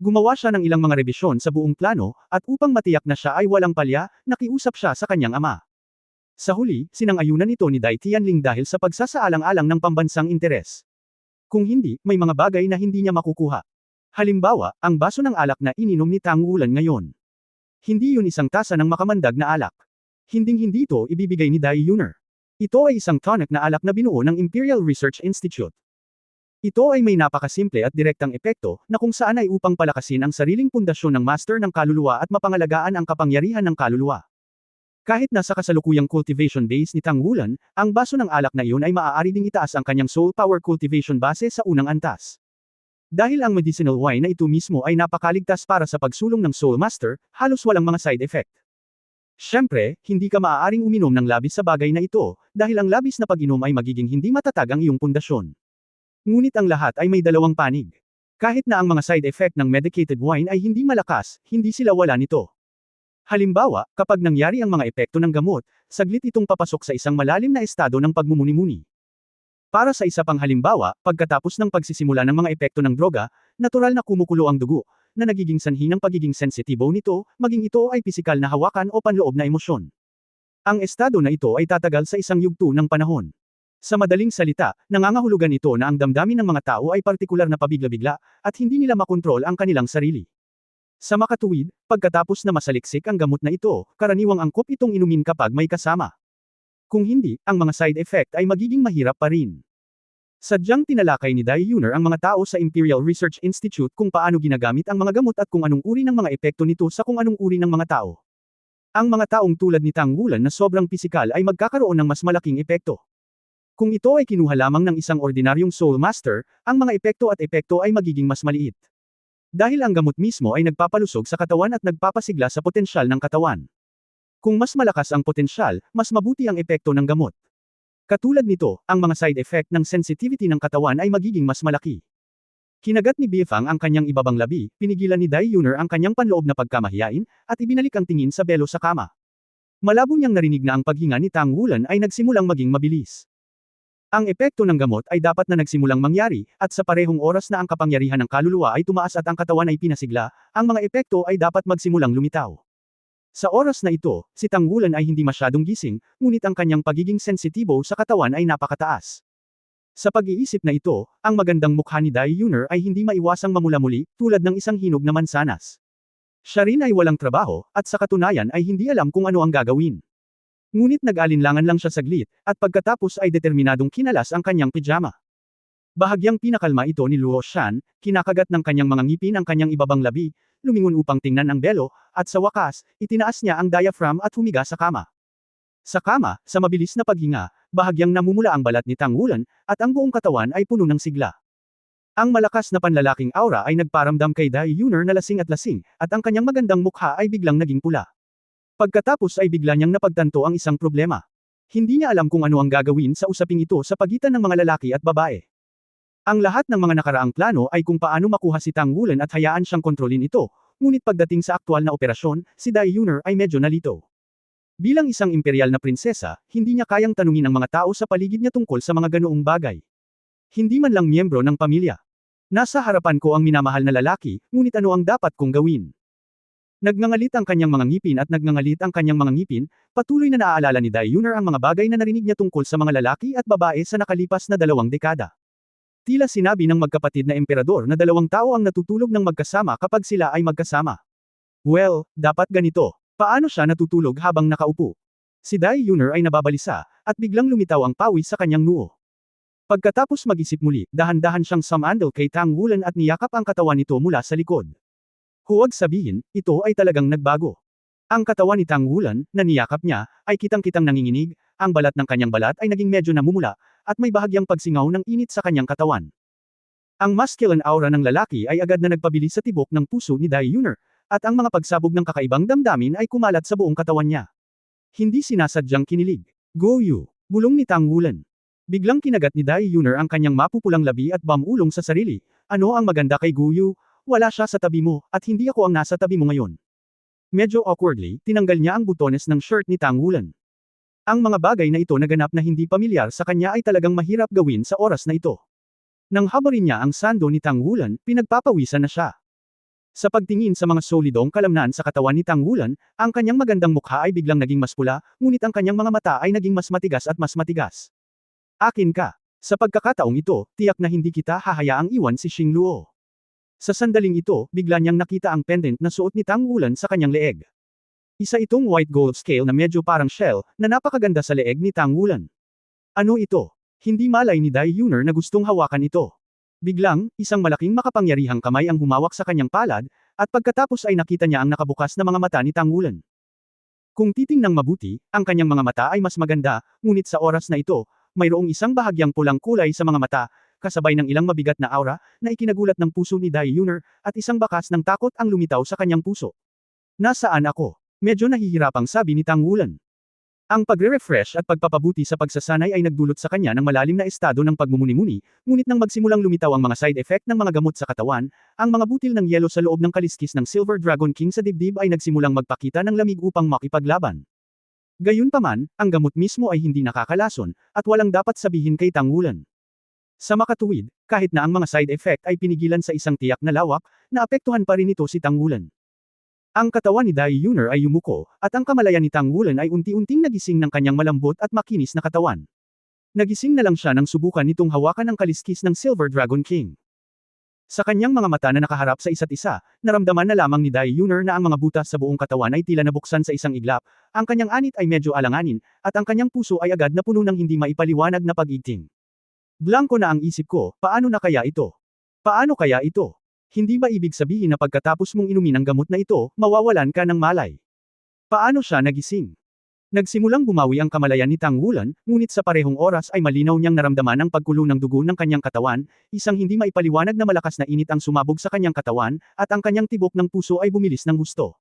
Gumawa siya ng ilang mga rebisyon sa buong plano, at upang matiyak na siya ay walang palya, nakiusap siya sa kanyang ama. Sa huli, sinang-ayunan ito ni Dai Tianling dahil sa pagsasaalang-alang ng pambansang interes. Kung hindi, may mga bagay na hindi niya makukuha. Halimbawa, ang baso ng alak na ininom ni Tang Wulan ngayon. Hindi yun isang tasa ng makamandag na alak. Hinding-hindi ito ibibigay ni Dai Yuner. Ito ay isang tonic na alak na binuo ng Imperial Research Institute. Ito ay may napakasimple at direktang epekto, na kung saan ay upang palakasin ang sariling pundasyon ng Master ng Kaluluwa at mapangalagaan ang kapangyarihan ng kaluluwa. Kahit nasa kasalukuyang cultivation base ni Tang Wulan, ang baso ng alak na iyon ay maaari ding itaas ang kanyang soul power cultivation base sa unang antas. Dahil ang medicinal wine na ito mismo ay napakaligtas para sa pagsulong ng Soul Master, halos walang mga side effect. Siyempre, hindi ka maaaring uminom ng labis sa bagay na ito, dahil ang labis na pag-inom ay magiging hindi matatag ang iyong pundasyon. Ngunit ang lahat ay may dalawang panig. Kahit na ang mga side effect ng medicated wine ay hindi malakas, hindi sila wala nito. Halimbawa, kapag nangyari ang mga epekto ng gamot, saglit itong papasok sa isang malalim na estado ng pagmumuni-muni. Para sa isa pang halimbawa, pagkatapos ng pagsisimula ng mga epekto ng droga, natural na kumukulo ang dugo, na nagiging sanhi ng pagiging sensitibo nito, maging ito ay pisikal na hawakan o panloob na emosyon. Ang estado na ito ay tatagal sa isang yugto ng panahon. Sa madaling salita, nangangahulugan ito na ang damdamin ng mga tao ay partikular na pabigla-bigla, at hindi nila makontrol ang kanilang sarili. Sa makatuwid, pagkatapos na masaliksik ang gamot na ito, karaniwang angkop itong inumin kapag may kasama. Kung hindi, ang mga side effect ay magiging mahirap pa rin. Sadyang tinalakay ni Dai Yuner ang mga tao sa Imperial Research Institute kung paano ginagamit ang mga gamot at kung anong uri ng mga epekto nito sa kung anong uri ng mga tao. Ang mga taong tulad ni Tang Wulan na sobrang pisikal ay magkakaroon ng mas malaking epekto. Kung ito ay kinuha lamang ng isang ordinaryong Soul Master, ang mga epekto at epekto ay magiging mas maliit. Dahil ang gamot mismo ay nagpapalusog sa katawan at nagpapasigla sa potensyal ng katawan. Kung mas malakas ang potensyal, mas mabuti ang epekto ng gamot. Katulad nito, ang mga side effect ng sensitivity ng katawan ay magiging mas malaki. Kinagat ni Biefang ang kanyang ibabang labi, pinigilan ni Dai Yuner ang kanyang panloob na pagkamahiyain, at ibinalik ang tingin sa belo sa kama. Malabo niyang narinig na ang paghinga ni Tang Wulan ay nagsimulang maging mabilis. Ang epekto ng gamot ay dapat na nagsimulang mangyari, at sa parehong oras na ang kapangyarihan ng kaluluwa ay tumaas at ang katawan ay pinasigla, ang mga epekto ay dapat magsimulang lumitaw. Sa oras na ito, si Tang Wulan ay hindi masyadong gising, ngunit ang kanyang pagiging sensitibo sa katawan ay napakataas. Sa pag-iisip na ito, ang magandang mukha ni Dai Yuner ay hindi maiwasang mamula-muli, tulad ng isang hinog na mansanas. Siya rin ay walang trabaho, at sa katunayan ay hindi alam kung ano ang gagawin. Ngunit nag-alinlangan lang siya saglit, at pagkatapos ay determinadong kinalas ang kanyang pijama. Bahagyang pinakalma ito ni Luo Shan, kinakagat ng kanyang mga ngipin ang kanyang ibabang labi, lumingon upang tingnan ang belo, at sa wakas, itinaas niya ang diaphragm at humiga sa kama. Sa kama, sa mabilis na paghinga, bahagyang namumula ang balat ni Tang Wulan, at ang buong katawan ay puno ng sigla. Ang malakas na panlalaking aura ay nagparamdam kay Dai Yuner na lasing, at ang kanyang magandang mukha ay biglang naging pula. Pagkatapos ay bigla niyang napagtanto ang isang problema. Hindi niya alam kung ano ang gagawin sa usaping ito sa pagitan ng mga lalaki at babae. Ang lahat ng mga nakaraang plano ay kung paano makuha si Tang Wulan at hayaan siyang kontrolin ito, ngunit pagdating sa aktwal na operasyon, si Dai Yuner ay medyo nalito. Bilang isang imperial na prinsesa, hindi niya kayang tanungin ang mga tao sa paligid niya tungkol sa mga ganoong bagay. Hindi man lang miyembro ng pamilya. Nasa harapan ko ang minamahal na lalaki, ngunit ano ang dapat kong gawin? Nagngangalit ang kanyang mga ngipin at nagngangalit ang kanyang mga ngipin, patuloy na naaalala ni Dai Yuner ang mga bagay na narinig niya tungkol sa mga lalaki at babae sa nakalipas na 2 dekada. Tila sinabi ng magkapatid na emperador na 2 tao ang natutulog ng magkasama kapag sila ay magkasama. Well, dapat ganito. Paano siya natutulog habang nakaupo? Si Dai Yuner ay nababalisa, at biglang lumitaw ang pawis sa kanyang noo. Pagkatapos mag-isip muli, dahan-dahan siyang sumandal kay Tang Wulan at niyakap ang katawan nito mula sa likod. Huwag sabihin, ito ay talagang nagbago. Ang katawan ni Tang Wulan, na niyakap niya, ay kitang-kitang nanginginig, ang balat ng kanyang balat ay naging medyo namumula, at may bahagyang pagsingaw ng init sa kanyang katawan. Ang masculine aura ng lalaki ay agad na nagpabilis sa tibok ng puso ni Dai Yuner, at ang mga pagsabog ng kakaibang damdamin ay kumalat sa buong katawan niya. Hindi sinasadyang kinilig. Go Yu! Bulong ni Tang Wulan. Biglang kinagat ni Dai Yuner ang kanyang mapupulang labi at bamulong sa sarili. Ano ang maganda kay Go Yu? Wala siya sa tabi mo, at hindi ako ang nasa tabi mo ngayon. Medyo awkwardly, tinanggal niya ang butones ng shirt ni Tang Wulan. Ang mga bagay na ito na ganap na hindi pamilyar sa kanya ay talagang mahirap gawin sa oras na ito. Nang habarin niya ang sando ni Tang Wulan, pinagpapawisan na siya. Sa pagtingin sa mga solidong kalamnan sa katawan ni Tang Wulan, ang kanyang magandang mukha ay biglang naging mas pula, ngunit ang kanyang mga mata ay naging mas matigas at mas matigas. Akin ka. Sa pagkakataong ito, tiyak na hindi kita hahayaang iwan si Xing Luo. Sa sandaling ito, bigla niyang nakita ang pendant na suot ni Tang Wulan sa kanyang leeg. Isa itong white gold scale na medyo parang shell, na napakaganda sa leeg ni Tang Wulan. Ano ito? Hindi malay ni Dai Yuner na gustong hawakan ito. Biglang, isang malaking makapangyarihang kamay ang humawak sa kanyang palad, at pagkatapos ay nakita niya ang nakabukas na mga mata ni Tang Wulan. Kung titingnang mabuti, ang kanyang mga mata ay mas maganda, ngunit sa oras na ito, mayroong isang bahagyang pulang kulay sa mga mata, kasabay ng ilang mabigat na aura, na ikinagulat ng puso ni Dai Yuner, at isang bakas ng takot ang lumitaw sa kanyang puso. Nasaan ako? Medyo nahihirapang sabi ni Tang Wulan. Ang pagre-refresh at pagpapabuti sa pagsasanay ay nagdulot sa kanya ng malalim na estado ng pagmumuni-muni, ngunit nang magsimulang lumitaw ang mga side effect ng mga gamot sa katawan, ang mga butil ng yelo sa loob ng kaliskis ng Silver Dragon King sa dibdib ay nagsimulang magpakita ng lamig upang makipaglaban. Gayunpaman, ang gamot mismo ay hindi nakakalason, at walang dapat sabihin kay Tang Wulan. Sa makatuwid, kahit na ang mga side effect ay pinigilan sa isang tiyak na lawak, naapektuhan pa rin ito si Tang Wulan. Ang katawan ni Dai Yuner ay yumuko, at ang kamalayan ni Tang Wulan ay unti-unting nagising ng kanyang malambot at makinis na katawan. Nagising na lang siya nang subukan nitong hawakan ang kaliskis ng Silver Dragon King. Sa kanyang mga mata na nakaharap sa isa't isa, naramdaman na lamang ni Dai Yuner na ang mga butas sa buong katawan ay tila nabuksan sa isang iglap, ang kanyang anit ay medyo alanganin, at ang kanyang puso ay agad na puno ng hindi maipaliwanag na pag-igting. Blanko na ang isip ko, paano na kaya ito? Paano kaya ito? Hindi ba ibig sabihin na pagkatapos mong inumin ang gamot na ito, mawawalan ka ng malay? Paano siya nagising? Nagsimulang bumawi ang kamalayan ni Tang Wulan, ngunit sa parehong oras ay malinaw niyang naramdaman ang pagkulo ng dugo ng kanyang katawan, isang hindi maipaliwanag na malakas na init ang sumabog sa kanyang katawan, at ang kanyang tibok ng puso ay bumilis ng husto.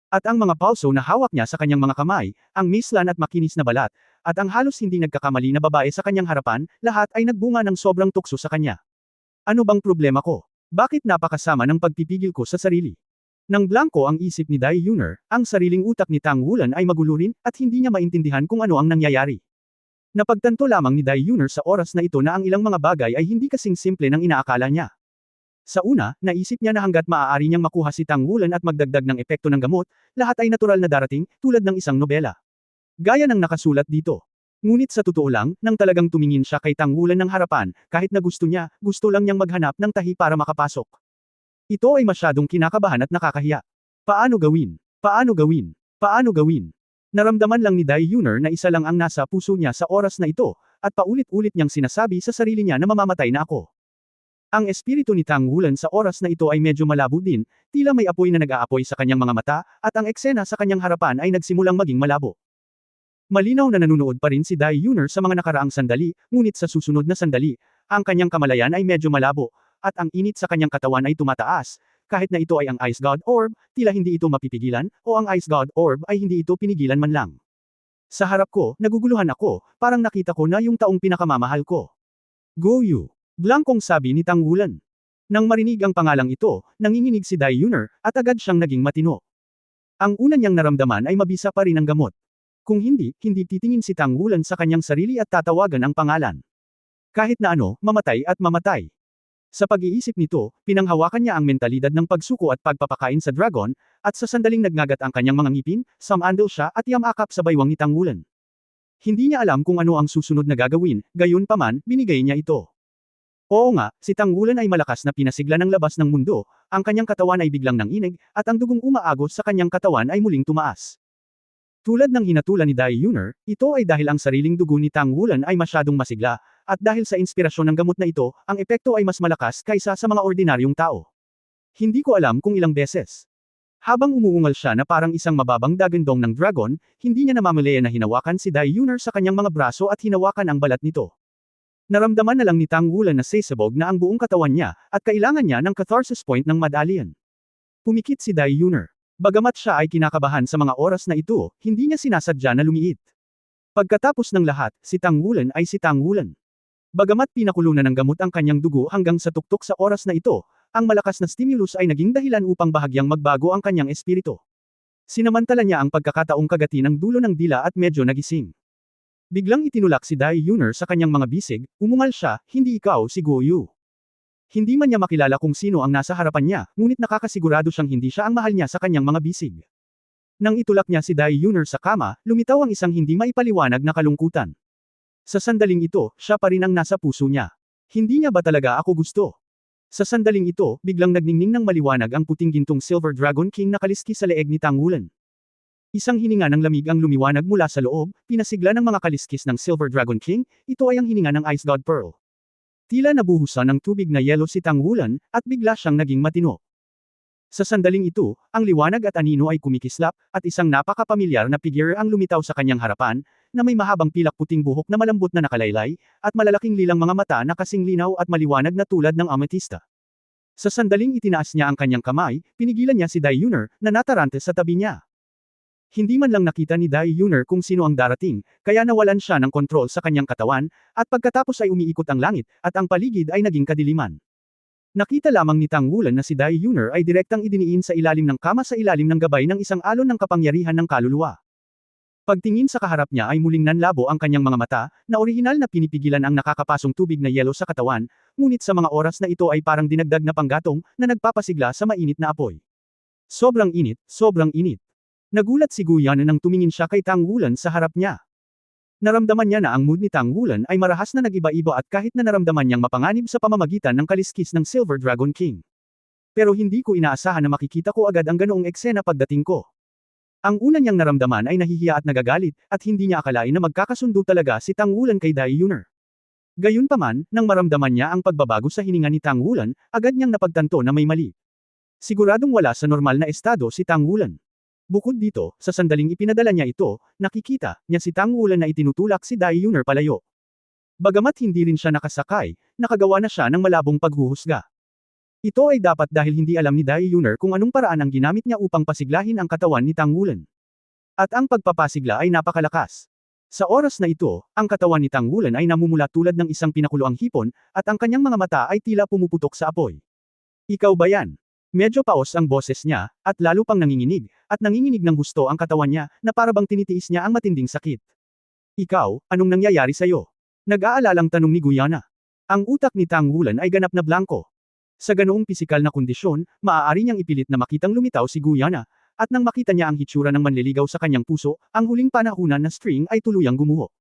At ang mga pulso na hawak niya sa kanyang mga kamay, ang mislan at makinis na balat, at ang halos hindi nagkakamali na babae sa kanyang harapan, lahat ay nagbunga ng sobrang tukso sa kanya. Ano bang problema ko? Bakit napakasama ng pagpipigil ko sa sarili? Nang blanko ang isip ni Dai Yuner, ang sariling utak ni Tang Wulan ay magulo rin, at hindi niya maintindihan kung ano ang nangyayari. Napagtanto lamang ni Dai Yuner sa oras na ito na ang ilang mga bagay ay hindi kasing simple ng inaakala niya. Sa una, naisip niya na hanggat maaari niyang makuha si Tang Wulan at magdagdag ng epekto ng gamot, lahat ay natural na darating, tulad ng isang nobela. Gaya ng nakasulat dito. Ngunit sa totoo lang, nang talagang tumingin siya kay Tang Wulan ng harapan, kahit na gusto niya, gusto lang niyang maghanap ng tahi para makapasok. Ito ay masyadong kinakabahan at nakakahiya. Paano gawin? Paano gawin? Paano gawin? Naramdaman lang ni Dai Yuner na isa lang ang nasa puso niya sa oras na ito, at paulit-ulit niyang sinasabi sa sarili niya na mamamatay na ako. Ang espiritu ni Tang Wulan sa oras na ito ay medyo malabo din, tila may apoy na nag-aapoy sa kanyang mga mata, at ang eksena sa kanyang harapan ay nagsimulang maging malabo. Malinaw na nanunood pa rin si Dai Yuner sa mga nakaraang sandali, ngunit sa susunod na sandali, ang kanyang kamalayan ay medyo malabo, at ang init sa kanyang katawan ay tumataas, kahit na ito ay ang Ice God Orb, tila hindi ito mapipigilan, o ang Ice God Orb ay hindi ito pinigilan man lang. Sa harap ko, naguguluhan ako, parang nakita ko na yung taong pinakamamahal ko. Go Yu! Blankong sabi ni Tang Wulan. Nang marinig ang pangalang ito, nanginginig si Dai Yuner, at agad siyang naging matino. Ang una niyang naramdaman ay mabisa pa rin ang gamot. Kung hindi titingin si Tang Wulan sa kanyang sarili at tatawagan ang pangalan. Kahit na ano, mamatay at mamatay. Sa pag-iisip nito, pinanghawakan niya ang mentalidad ng pagsuko at pagpapakain sa dragon, at sa sandaling nagngagat ang kanyang mga ngipin, sumandal siya at yamakap sa baywang ni Tang Wulan. Hindi niya alam kung ano ang susunod na gagawin, gayunpaman, binigay niya ito. Oo nga, si Tang Wulan ay malakas na pinasigla ng labas ng mundo, ang kanyang katawan ay biglang nanginig, at ang dugong umaagos sa kanyang katawan ay muling tumaas. Tulad ng hinatulan ni Dai Yuner, ito ay dahil ang sariling dugo ni Tang Wulan ay masyadong masigla, at dahil sa inspirasyon ng gamot na ito, ang epekto ay mas malakas kaysa sa mga ordinaryong tao. Hindi ko alam kung ilang beses. Habang umuungal siya na parang isang mababang dagandong ng dragon, hindi niya namamalayan na hinawakan si Dai Yuner sa kanyang mga braso at hinawakan ang balat nito. Naramdaman na lang ni Tang Wulan na sasabog na ang buong katawan niya, at kailangan niya ng catharsis point ng medallion. Pumikit si Dai Yuner. Bagamat siya ay kinakabahan sa mga oras na ito, hindi niya sinasadya na lumiit. Pagkatapos ng lahat, si Tang Wulan ay si Tang Wulan. Bagamat pinakulo na ng gamot ang kanyang dugo hanggang sa tuktok sa oras na ito, ang malakas na stimulus ay naging dahilan upang bahagyang magbago ang kanyang espiritu. Sinamantala niya ang pagkakataong kagati ng dulo ng dila at medyo nagising. Biglang itinulak si Dai Yuner sa kanyang mga bisig, umungal siya, hindi ikaw si Guo Yu. Hindi man niya makilala kung sino ang nasa harapan niya, ngunit nakakasigurado siyang hindi siya ang mahal niya sa kanyang mga bisig. Nang itulak niya si Dai Yuner sa kama, lumitaw ang isang hindi maipaliwanag na kalungkutan. Sa sandaling ito, siya pa rin ang nasa puso niya. Hindi niya ba talaga ako gusto? Sa sandaling ito, biglang nagningning ng maliwanag ang puting gintong Silver Dragon King na kaliski sa leeg ni Tang Wulan. Isang hininga ng lamig ang lumiwanag mula sa loob, pinasigla ng mga kaliskis ng Silver Dragon King, ito ay ang hininga ng Ice God Pearl. Tila nabuhusan ng tubig na yelo si Tang Wulan, at bigla siyang naging matino. Sa sandaling ito, ang liwanag at anino ay kumikislap, at isang napakapamilyar na figure ang lumitaw sa kanyang harapan, na may mahabang pilak puting buhok na malambot na nakalaylay, at malalaking lilang mga mata na kasing linaw at maliwanag na tulad ng ametista. Sa sandaling itinaas niya ang kanyang kamay, pinigilan niya si Dai Yuner, na natarante sa tabi niya. Hindi man lang nakita ni Dai Yuner kung sino ang darating, kaya nawalan siya ng kontrol sa kanyang katawan, at pagkatapos ay umiikot ang langit, at ang paligid ay naging kadiliman. Nakita lamang ni Tang Wulan na si Dai Yuner ay direktang idiniin sa ilalim ng kama sa ilalim ng gabay ng isang alon ng kapangyarihan ng kaluluwa. Pagtingin sa kaharap niya ay muling nanlabo ang kanyang mga mata, na orihinal na pinipigilan ang nakakapasong tubig na yelo sa katawan, ngunit sa mga oras na ito ay parang dinagdag na panggatong, na nagpapasigla sa mainit na apoy. Sobrang init, sobrang init. Nagulat si Gu Yan nang tumingin siya kay Tang Wulan sa harap niya. Naramdaman niya na ang mood ni Tang Wulan ay marahas na nag-iba-iba at kahit na naramdaman niyang mapanganib sa pamamagitan ng kaliskis ng Silver Dragon King. Pero hindi ko inaasahan na makikita ko agad ang ganoong eksena pagdating ko. Ang una niyang naramdaman ay nahihiya at nagagalit, at hindi niya akalain na magkakasundo talaga si Tang Wulan kay Dai Yuner. Gayunpaman, nang maramdaman niya ang pagbabago sa hininga ni Tang Wulan, agad niyang napagtanto na may mali. Siguradong wala sa normal na estado si Tang Wulan. Bukod dito, sa sandaling ipinadala niya ito, nakikita niya si Tang Wulan na itinutulak si Dai Yuner palayo. Bagamat hindi rin siya nakasakay, nakagawa na siya ng malabong paghuhusga. Ito ay dapat dahil hindi alam ni Dai Yuner kung anong paraan ang ginamit niya upang pasiglahin ang katawan ni Tang Wulan. At ang pagpapasigla ay napakalakas. Sa oras na ito, ang katawan ni Tang Wulan ay namumula tulad ng isang pinakuloang hipon, at ang kanyang mga mata ay tila pumuputok sa apoy. Ikaw ba yan? Medyo paos ang boses niya, at lalo pang nanginginig, at nanginginig ng gusto ang katawan niya, na parabang tinitiis niya ang matinding sakit. Ikaw, anong nangyayari sa'yo? Nag-aalalang tanong ni Guyana. Ang utak ni Tang Wulan ay ganap na blanko. Sa ganoong pisikal na kondisyon, maaari niyang ipilit na makitang lumitaw si Guyana, at nang makita niya ang hitsura ng manliligaw sa kanyang puso, ang huling panahunan na string ay tuluyang gumuho.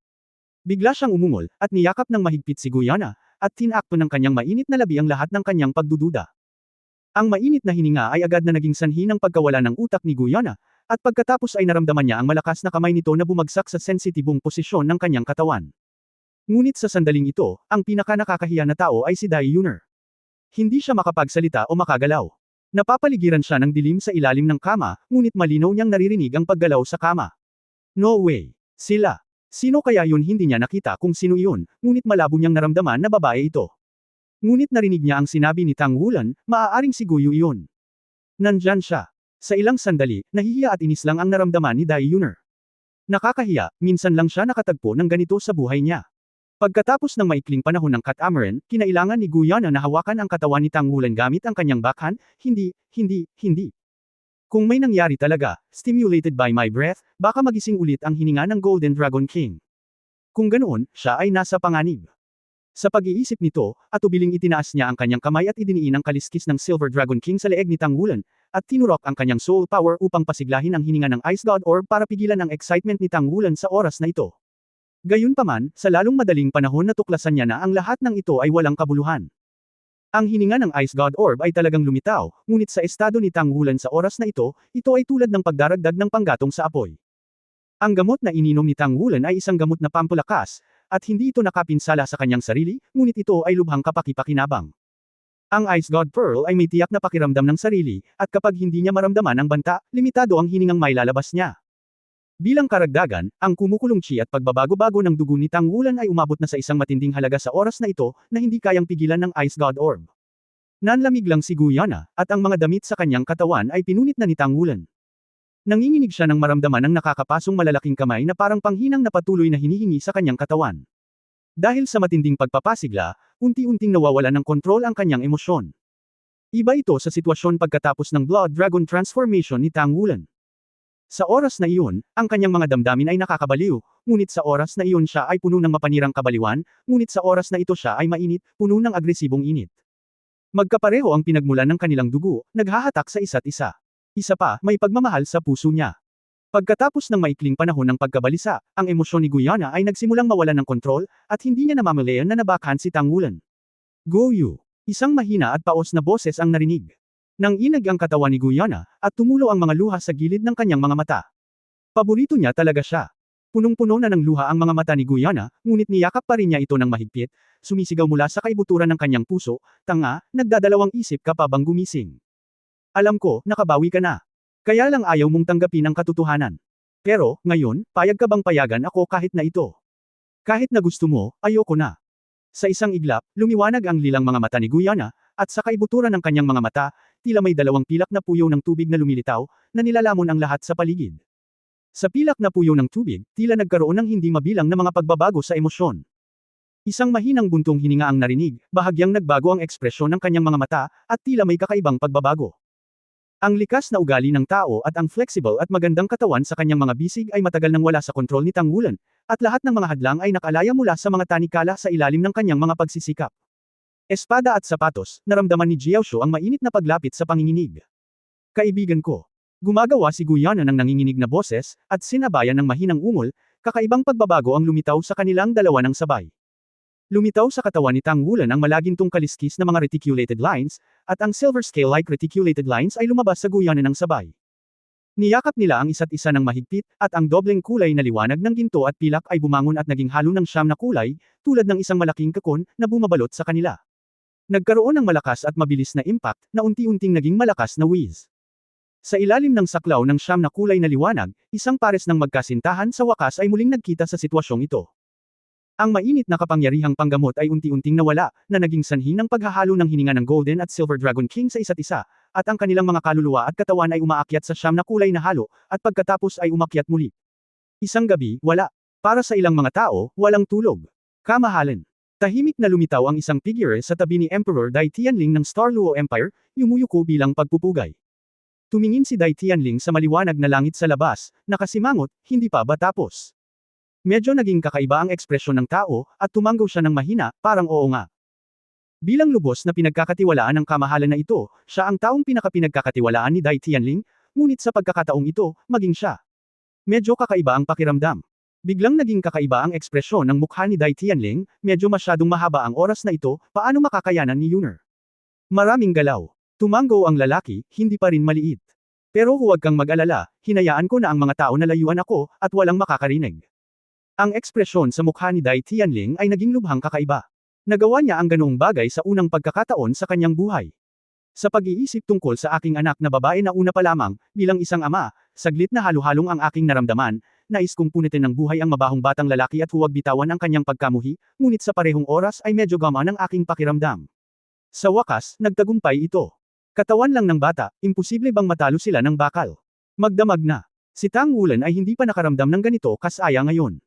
Bigla siyang umungol, at niyakap ng mahigpit si Guyana, at tinakto ng kanyang mainit na labi ang lahat ng kanyang pagdududa. Ang mainit na hininga ay agad na naging sanhi ng pagkawala ng utak ni Guyana, at pagkatapos ay naramdaman niya ang malakas na kamay nito na bumagsak sa sensitibong posisyon ng kanyang katawan. Ngunit sa sandaling ito, ang pinaka-nakakahiya na tao ay si Dai Yuner. Hindi siya makapagsalita o makagalaw. Napapaligiran siya ng dilim sa ilalim ng kama, ngunit malinaw niyang naririnig ang paggalaw sa kama. No way. Sila. Sino kaya yun? Hindi niya nakita kung sino iyon, ngunit malabo niyang naramdaman na babae ito. Ngunit narinig niya ang sinabi ni Tang Wulan, maaaring si Guyu iyon. Nandyan siya. Sa ilang sandali, nahihiya at inis lang ang naramdaman ni Dai Yuner. Nakakahiya, minsan lang siya nakatagpo ng ganito sa buhay niya. Pagkatapos ng maikling panahon ng catamaran, kinailangan ni Guyana na hawakan ang katawan ni Tang Wulan gamit ang kanyang backhand, hindi. Kung may nangyari talaga, stimulated by my breath, baka magising ulit ang hininga ng Golden Dragon King. Kung ganoon, siya ay nasa panganib. Sa pag-iisip nito, atubiling itinaas niya ang kanyang kamay at idiniin ang kaliskis ng Silver Dragon King sa leeg ni Tang Wulan, at tinurok ang kanyang soul power upang pasiglahin ang hininga ng Ice God Orb para pigilan ang excitement ni Tang Wulan sa oras na ito. Gayunpaman, sa lalong madaling panahon natuklasan niya na ang lahat ng ito ay walang kabuluhan. Ang hininga ng Ice God Orb ay talagang lumitaw, ngunit sa estado ni Tang Wulan sa oras na ito ay tulad ng pagdaragdag ng panggatong sa apoy. Ang gamot na ininom ni Tang Wulan ay isang gamot na pampulakas, at hindi ito nakapinsala sa kanyang sarili, ngunit ito ay lubhang kapakipakinabang. Ang Ice God Pearl ay may tiyak na pakiramdam ng sarili, at kapag hindi niya maramdaman ang banta, limitado ang hiningang mailalabas niya. Bilang karagdagan, ang kumukulong chi at pagbabago-bago ng dugo ni Tang Wulan ay umabot na sa isang matinding halaga sa oras na ito, na hindi kayang pigilan ng Ice God Orb. Nanlamig lang si Guyana, at ang mga damit sa kanyang katawan ay pinunit na ni Tang Wulan. Nanginginig siya nang maramdaman ang nakakapasong malalaking kamay na parang panghinang na patuloy na hinihingi sa kanyang katawan. Dahil sa matinding pagpapasigla, unti-unting nawawalan ng kontrol ang kanyang emosyon. Iba ito sa sitwasyon pagkatapos ng Blood Dragon transformation ni Tang Wulan. Sa oras na iyon, ang kanyang mga damdamin ay nakakabaliw, ngunit sa oras na iyon siya ay puno ng mapanirang kabaliwan, ngunit sa oras na ito siya ay mainit, puno ng agresibong init. Magkapareho ang pinagmulan ng kanilang dugo, naghahatak sa isa't isa. Isa pa, may pagmamahal sa puso niya. Pagkatapos ng maikling panahon ng pagkabalisa, ang emosyon ni Guyana ay nagsimulang mawalan ng kontrol, at hindi niya namamalayan na nabakhan si Tang Wulan. Go you! Isang mahina at paos na boses ang narinig. Nang inag ang katawan ni Guyana, at tumulo ang mga luha sa gilid ng kanyang mga mata. Paborito niya talaga siya. Punong-puno na ng luha ang mga mata ni Guyana, ngunit niyakap pa rin niya ito ng mahigpit, sumisigaw mula sa kaibuturan ng kanyang puso, tanga, nagdadalawang isip ka pa bang gumising? Alam ko, nakabawi ka na. Kaya lang ayaw mong tanggapin ang katotohanan. Pero, ngayon, payag ka bang payagan ako kahit na ito? Kahit na gusto mo, ayoko na. Sa isang iglap, lumiwanag ang lilang mga mata ni Guyana, at sa kaibuturan ng kanyang mga mata, tila may dalawang pilak na puyaw ng tubig na lumilitaw, na nilalamon ang lahat sa paligid. Sa pilak na puyaw ng tubig, tila nagkaroon ng hindi mabilang na mga pagbabago sa emosyon. Isang mahinang buntong hininga ang narinig, bahagyang nagbago ang ekspresyon ng kanyang mga mata, at tila may kakaibang pagbabago. Ang likas na ugali ng tao at ang flexible at magandang katawan sa kanyang mga bisig ay matagal nang wala sa kontrol ni Tang Wulan, at lahat ng mga hadlang ay nakalaya mula sa mga tanikala sa ilalim ng kanyang mga pagsisikap. Espada at sapatos, naramdaman ni Jiaoshu ang mainit na paglapit sa panginginig. Kaibigan ko. Gumagawa si Guyana ng nanginginig na boses, at sinabayan ng mahinang ungol, kakaibang pagbabago ang lumitaw sa kanilang dalawa ng sabay. Lumitaw sa katawan ni Tang Wulan ang malagintong kaliskis na mga reticulated lines, at ang silver scale-like reticulated lines ay lumabas sa Guyana ng sabay. Niyakap nila ang isa't isa ng mahigpit, at ang dobleng kulay na liwanag ng ginto at pilak ay bumangon at naging halo ng siyam na kulay, tulad ng isang malaking kakon, na bumabalot sa kanila. Nagkaroon ng malakas at mabilis na impact, na unti-unting naging malakas na whiz. Sa ilalim ng saklaw ng siyam na kulay na liwanag, isang pares ng magkasintahan sa wakas ay muling nagkita sa sitwasyong ito. Ang mainit na kapangyarihang panggamot ay unti-unting nawala, na naging sanhi ng paghahalo ng hininga ng Golden at Silver Dragon King sa isa't isa, at ang kanilang mga kaluluwa at katawan ay umaakyat sa siyam na kulay na halo, at pagkatapos ay umakyat muli. Isang gabi, wala. Para sa ilang mga tao, walang tulog. Kamahalan. Tahimik na lumitaw ang isang figure sa tabi ni Emperor Dai Tianling ng Star Luo Empire, yumuyuko bilang pagpupugay. Tumingin si Dai Tianling sa maliwanag na langit sa labas, nakasimangot, hindi pa ba tapos? Medyo naging kakaiba ang ekspresyon ng tao, at tumanggaw siya ng mahina, parang oo nga. Bilang lubos na pinagkakatiwalaan ng kamahalan na ito, siya ang taong pinakapinagkakatiwalaan ni Dai Tianling, ngunit sa pagkakataong ito, maging siya. Medyo kakaiba ang pakiramdam. Biglang naging kakaiba ang ekspresyon ng mukha ni Dai Tianling, medyo masyadong mahaba ang oras na ito, paano makakayanan ni Yuner? Maraming galaw. Tumanggo ang lalaki, hindi pa rin maliit. Pero huwag kang mag-alala, hinayaan ko na ang mga tao na layuan ako, at walang makakarinig. Ang ekspresyon sa mukha ni Dai Tianling ay naging lubhang kakaiba. Nagawa niya ang ganoong bagay sa unang pagkakataon sa kanyang buhay. Sa pag-iisip tungkol sa aking anak na babae na una pa lamang, bilang isang ama, saglit na halo-halong ang aking naramdaman, nais kong punitin ng buhay ang mabahong batang lalaki at huwag bitawan ang kanyang pagkamuhi, ngunit sa parehong oras ay medyo gamaan ang aking pakiramdam. Sa wakas, nagtagumpay ito. Katawan lang ng bata, imposible bang matalo sila ng bakal? Magdamag na. Si Tang Wulan ay hindi pa nakaramdam ng ganito kasaya ngayon.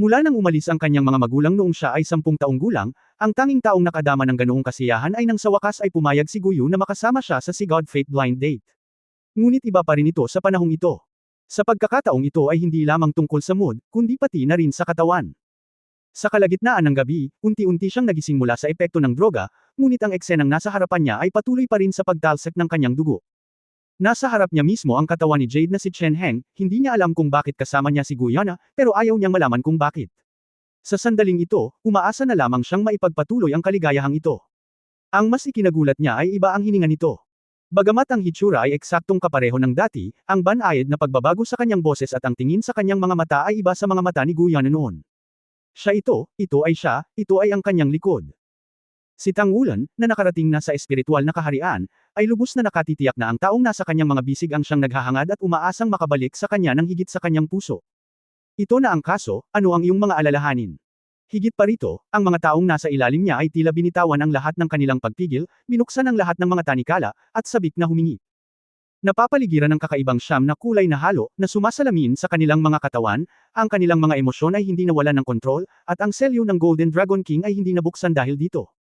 Mula nang umalis ang kanyang mga magulang noong siya ay 10 taong gulang, ang tanging taong nakadama ng ganoong kasiyahan ay nang sa wakas ay pumayag si Guyu na makasama siya sa si God Fate Blind Date. Ngunit iba pa rin ito sa panahong ito. Sa pagkakataong ito ay hindi lamang tungkol sa mood, kundi pati na rin sa katawan. Sa kalagitnaan ng gabi, unti-unti siyang nagising mula sa epekto ng droga, ngunit ang eksenang nasa harapan niya ay patuloy pa rin sa pagtalsik ng kanyang dugo. Nasa harap niya mismo ang katawan ni Jade na si Chen Heng, hindi niya alam kung bakit kasama niya si Guyana, pero ayaw niyang malaman kung bakit. Sa sandaling ito, umaasa na lamang siyang maipagpatuloy ang kaligayahang ito. Ang mas ikinagulat niya ay iba ang hininga nito. Bagamat ang hitsura ay eksaktong kapareho ng dati, ang banayad na pagbabago sa kanyang boses at ang tingin sa kanyang mga mata ay iba sa mga mata ni Guyana noon. Siya ito ay siya, ito ay ang kanyang likod. Si Tang Wulan, na nakarating na sa espiritual na kaharian, ay lubos na nakatitiyak na ang taong nasa kanyang mga bisig ang siyang naghahangad at umaasang makabalik sa kanya ng higit sa kanyang puso. Ito na ang kaso, ano ang iyong mga alalahanin? Higit pa rito, ang mga taong nasa ilalim niya ay tila binitawan ang lahat ng kanilang pagpigil, binuksan ang lahat ng mga tanikala, at sabik na humingi. Napapaligiran ng kakaibang siyam na kulay na halo, na sumasalamin sa kanilang mga katawan, ang kanilang mga emosyon ay hindi nawalan ng kontrol, at ang selyo ng Golden Dragon King ay hindi nabuksan dahil dito.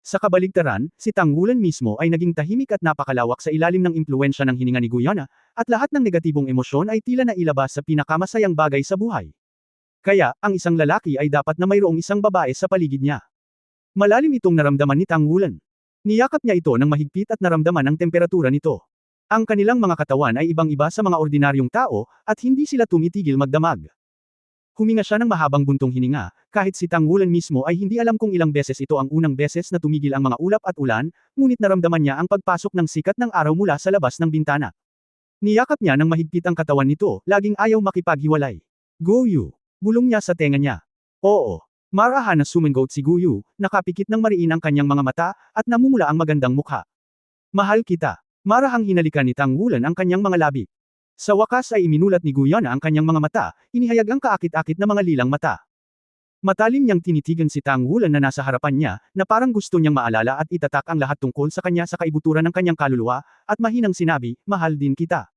Sa kabaligtaran, si Tang Wulan mismo ay naging tahimik at napakalawak sa ilalim ng impluwensya ng hininga ni Guyana, at lahat ng negatibong emosyon ay tila nailabas sa pinakamasayang bagay sa buhay. Kaya, ang isang lalaki ay dapat na mayroong isang babae sa paligid niya. Malalim itong naramdaman ni Tang Wulan. Niyakap niya ito ng mahigpit at naramdaman ang temperatura nito. Ang kanilang mga katawan ay ibang-iba sa mga ordinaryong tao, at hindi sila tumitigil magdamag. Huminga siya ng mahabang buntong hininga, kahit si Tang Wulan mismo ay hindi alam kung ilang beses ito ang unang beses na tumigil ang mga ulap at ulan, ngunit naramdaman niya ang pagpasok ng sikat ng araw mula sa labas ng bintana. Niyakap niya ng mahigpit ang katawan nito, laging ayaw makipaghiwalay. Guyu. Bulong niya sa tenga niya. Oo. Marahan na sumangot si Guyu, nakapikit ng mariin ang kanyang mga mata, at namumula ang magandang mukha. Mahal kita. Marahang hinalikan ni Tang Wulan ang kanyang mga labi. Sa wakas ay iminulat ni Guyana ang kanyang mga mata, inihayag ang kaakit-akit na mga lilang mata. Matalim niyang tinitigan si Tang Wulan na nasa harapan niya, na parang gusto niyang maalala at itatak ang lahat tungkol sa kanya sa kaibuturan ng kanyang kaluluwa, at mahinang sinabi, mahal din kita.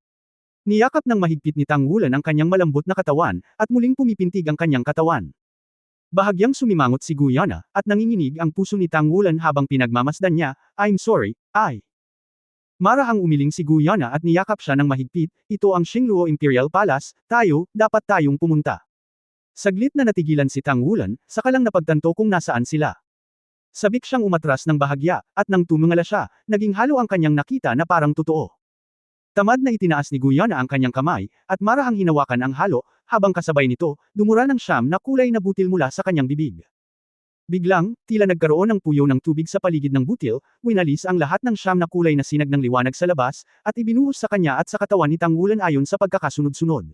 Niyakap ng mahigpit ni Tang Wulan ang kanyang malambot na katawan, at muling pumipintig ang kanyang katawan. Bahagyang sumimangot si Guyana, at nanginginig ang puso ni Tang Wulan habang pinagmamasdan niya, I'm sorry, Marahang umiling si Guyana at niyakap siya ng mahigpit, ito ang Xingluo Imperial Palace, dapat tayong pumunta. Saglit na natigilan si Tang Wulan, saka lang napagtanto kung nasaan sila. Sabik siyang umatras ng bahagya, at nang tumingala siya, naging halo ang kanyang nakita na parang totoo. Tamad na itinaas ni Guyana ang kanyang kamay, at marahang hinawakan ang halo, habang kasabay nito, dumura ng siyam na kulay na butil mula sa kanyang bibig. Biglang, tila nagkaroon ng puyo ng tubig sa paligid ng butil, winalis ang lahat ng siyam na kulay na sinag ng liwanag sa labas, at ibinuhos sa kanya at sa katawan ni Tang Wulan ayon sa pagkakasunod-sunod.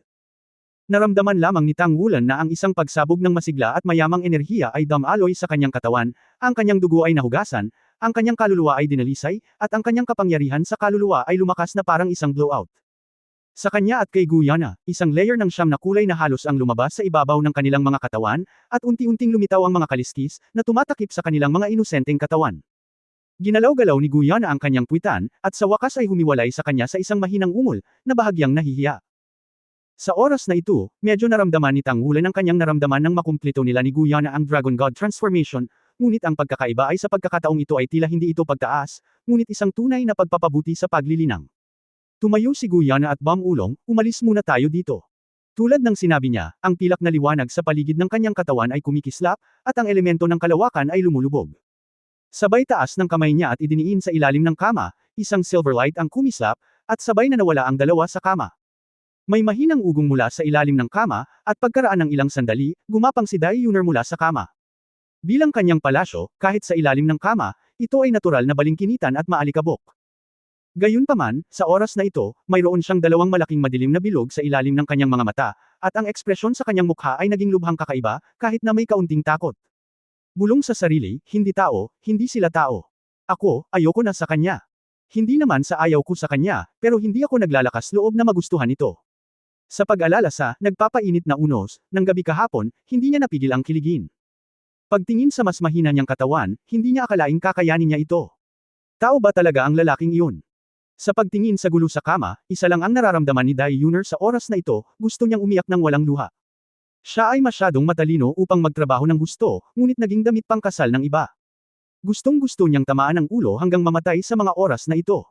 Naramdaman lamang ni Tang Wulan na ang isang pagsabog ng masigla at mayamang enerhiya ay damaloy sa kanyang katawan, ang kanyang dugo ay nahugasan, ang kanyang kaluluwa ay dinalisay, at ang kanyang kapangyarihan sa kaluluwa ay lumakas na parang isang blowout. Sa kanya at kay Guyana, isang layer ng siyam na kulay na halos ang lumabas sa ibabaw ng kanilang mga katawan, at unti-unting lumitaw ang mga kaliskis, na tumatakip sa kanilang mga inosenteng katawan. Ginalaw-galaw ni Guyana ang kanyang puwitan, at sa wakas ay humiwalay sa kanya sa isang mahinang ungol, na bahagyang nahihiya. Sa oras na ito, medyo naramdaman ni Tang Wulan ang kanyang naramdaman ng makumplito nila ni Guyana ang Dragon God Transformation, ngunit ang pagkakaiba ay sa pagkakataong ito ay tila hindi ito pagtaas, ngunit isang tunay na pagpapabuti sa paglilinang. Tumayo si Guyana at Ulong, umalis muna tayo dito. Tulad ng sinabi niya, ang pilak na liwanag sa paligid ng kanyang katawan ay kumikislap, at ang elemento ng kalawakan ay lumulubog. Sabay taas ng kamay niya at idiniin sa ilalim ng kama, isang silver light ang kumislap, at sabay na nawala ang dalawa sa kama. May mahinang ugong mula sa ilalim ng kama, at pagkaraan ng ilang sandali, gumapang si Dai Yuner mula sa kama. Bilang kanyang palasyo, kahit sa ilalim ng kama, ito ay natural na balingkinitan at maalikabok. Gayunpaman, sa oras na ito, mayroon siyang dalawang malaking madilim na bilog sa ilalim ng kanyang mga mata, at ang ekspresyon sa kanyang mukha ay naging lubhang kakaiba, kahit na may kaunting takot. Bulong sa sarili, hindi tao, hindi sila tao. Ako, ayoko na sa kanya. Hindi naman sa ayaw ko sa kanya, pero hindi ako naglalakas loob na magustuhan ito. Sa pag-alala sa nagpapainit na unos, ng gabi kahapon, hindi niya napigil ang kiligin. Pagtingin sa mas mahina niyang katawan, hindi niya akalaing kakayanin niya ito. Tao ba talaga ang lalaking iyon? Sa pagtingin sa gulo sa kama, isa lang ang nararamdaman ni Dai Yuner sa oras na ito, gusto niyang umiyak ng walang luha. Siya ay masyadong matalino upang magtrabaho ng gusto, ngunit naging damit pang kasal ng iba. Gustong-gusto niyang tamaan ang ulo hanggang mamatay sa mga oras na ito.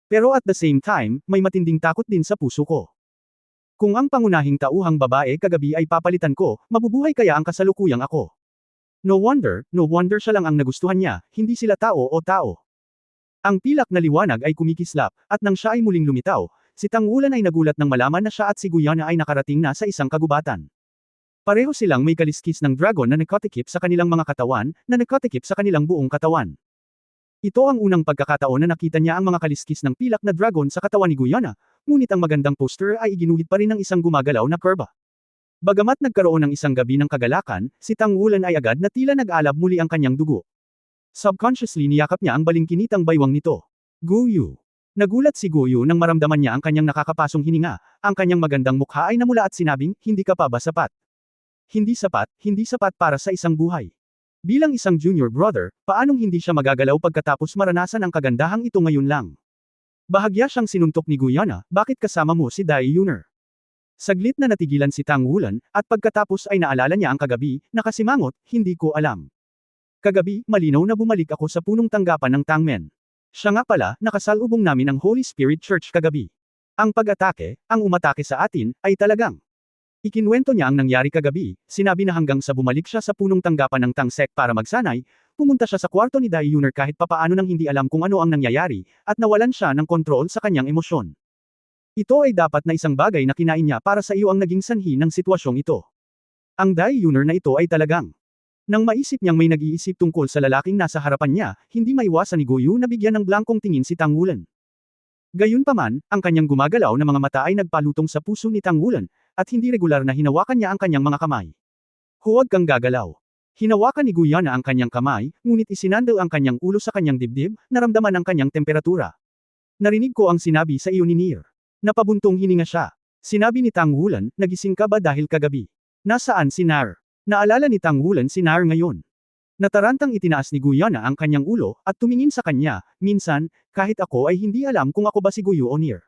Pero at the same time, may matinding takot din sa puso ko. Kung ang pangunahing tauhang babae kagabi ay papalitan ko, mabubuhay kaya ang kasalukuyang ako? No wonder siya lang ang nagustuhan niya, hindi sila tao o tao. Ang pilak na liwanag ay kumikislap, at nang siya ay muling lumitaw, si Tang Wulan ay nagulat nang malaman na siya at si Guyana ay nakarating na sa isang kagubatan. Pareho silang may kaliskis ng dragon na nagkatikip sa kanilang mga katawan, na nagkatikip sa kanilang buong katawan. Ito ang unang pagkakataon na nakita niya ang mga kaliskis ng pilak na dragon sa katawan ni Guyana, ngunit ang magandang poster ay iginuhit pa rin ng isang gumagalaw na kurba. Bagamat nagkaroon ng isang gabi ng kagalakan, si Tang Wulan ay agad na tila nag-alab muli ang kanyang dugo. Subconsciously niyakap niya ang balingkinitang baywang nito. Guyu. Nagulat si Guyu nang maramdaman niya ang kanyang nakakapasong hininga, ang kanyang magandang mukha ay namula at sinabing, hindi ka pa ba sapat? Hindi sapat para sa isang buhay. Bilang isang junior brother, paanong hindi siya magagalaw pagkatapos maranasan ang kagandahang ito ngayon lang? Bahagya siyang sinuntok ni Guyana, bakit kasama mo si Dai Yuner? Saglit na natigilan si Tang Wulan, at pagkatapos ay naalala niya ang kagabi, nakasimangot, hindi ko alam. Kagabi, malinaw na bumalik ako sa punong tanggapan ng Tangmen. Siya nga pala, nakasalubong namin ang Holy Spirit Church kagabi. Ang pag-atake, ang umatake sa atin, ay talagang. Ikinwento niya ang nangyari kagabi, sinabi na hanggang sa bumalik siya sa punong tanggapan ng Tangsek para magsanay, pumunta siya sa kwarto ni Dai Yuner kahit papaano nang hindi alam kung ano ang nangyayari, at nawalan siya ng kontrol sa kanyang emosyon. Ito ay dapat na isang bagay na kinain niya para sa iyo ang naging sanhi ng sitwasyong ito. Ang Dai Yuner na ito ay talagang. Nang maisip niyang may nag-iisip tungkol sa lalaking nasa harapan niya, hindi maiwasan ni Guyu na bigyan ng blangkong tingin si Tang Wulan. Gayunpaman, ang kanyang gumagalaw na mga mata ay nagpalutong sa puso ni Tang Wulan, at hindi regular na hinawakan niya ang kanyang mga kamay. Huwag kang gagalaw. Hinawakan ni Guyana ang kanyang kamay, ngunit isinandal ang kanyang ulo sa kanyang dibdib, naramdaman ang kanyang temperatura. Narinig ko ang sinabi sa iyo ni Nier. Napabuntong hininga siya. Sinabi ni Tang Wulan, nagising ka ba dahil kagabi? Nasaan si Nar? Naalala ni Tang Wulan si Nar ngayon. Natarantang itinaas ni Guyana ang kanyang ulo, at tumingin sa kanya, minsan, kahit ako ay hindi alam kung ako ba si Guyu o Nier.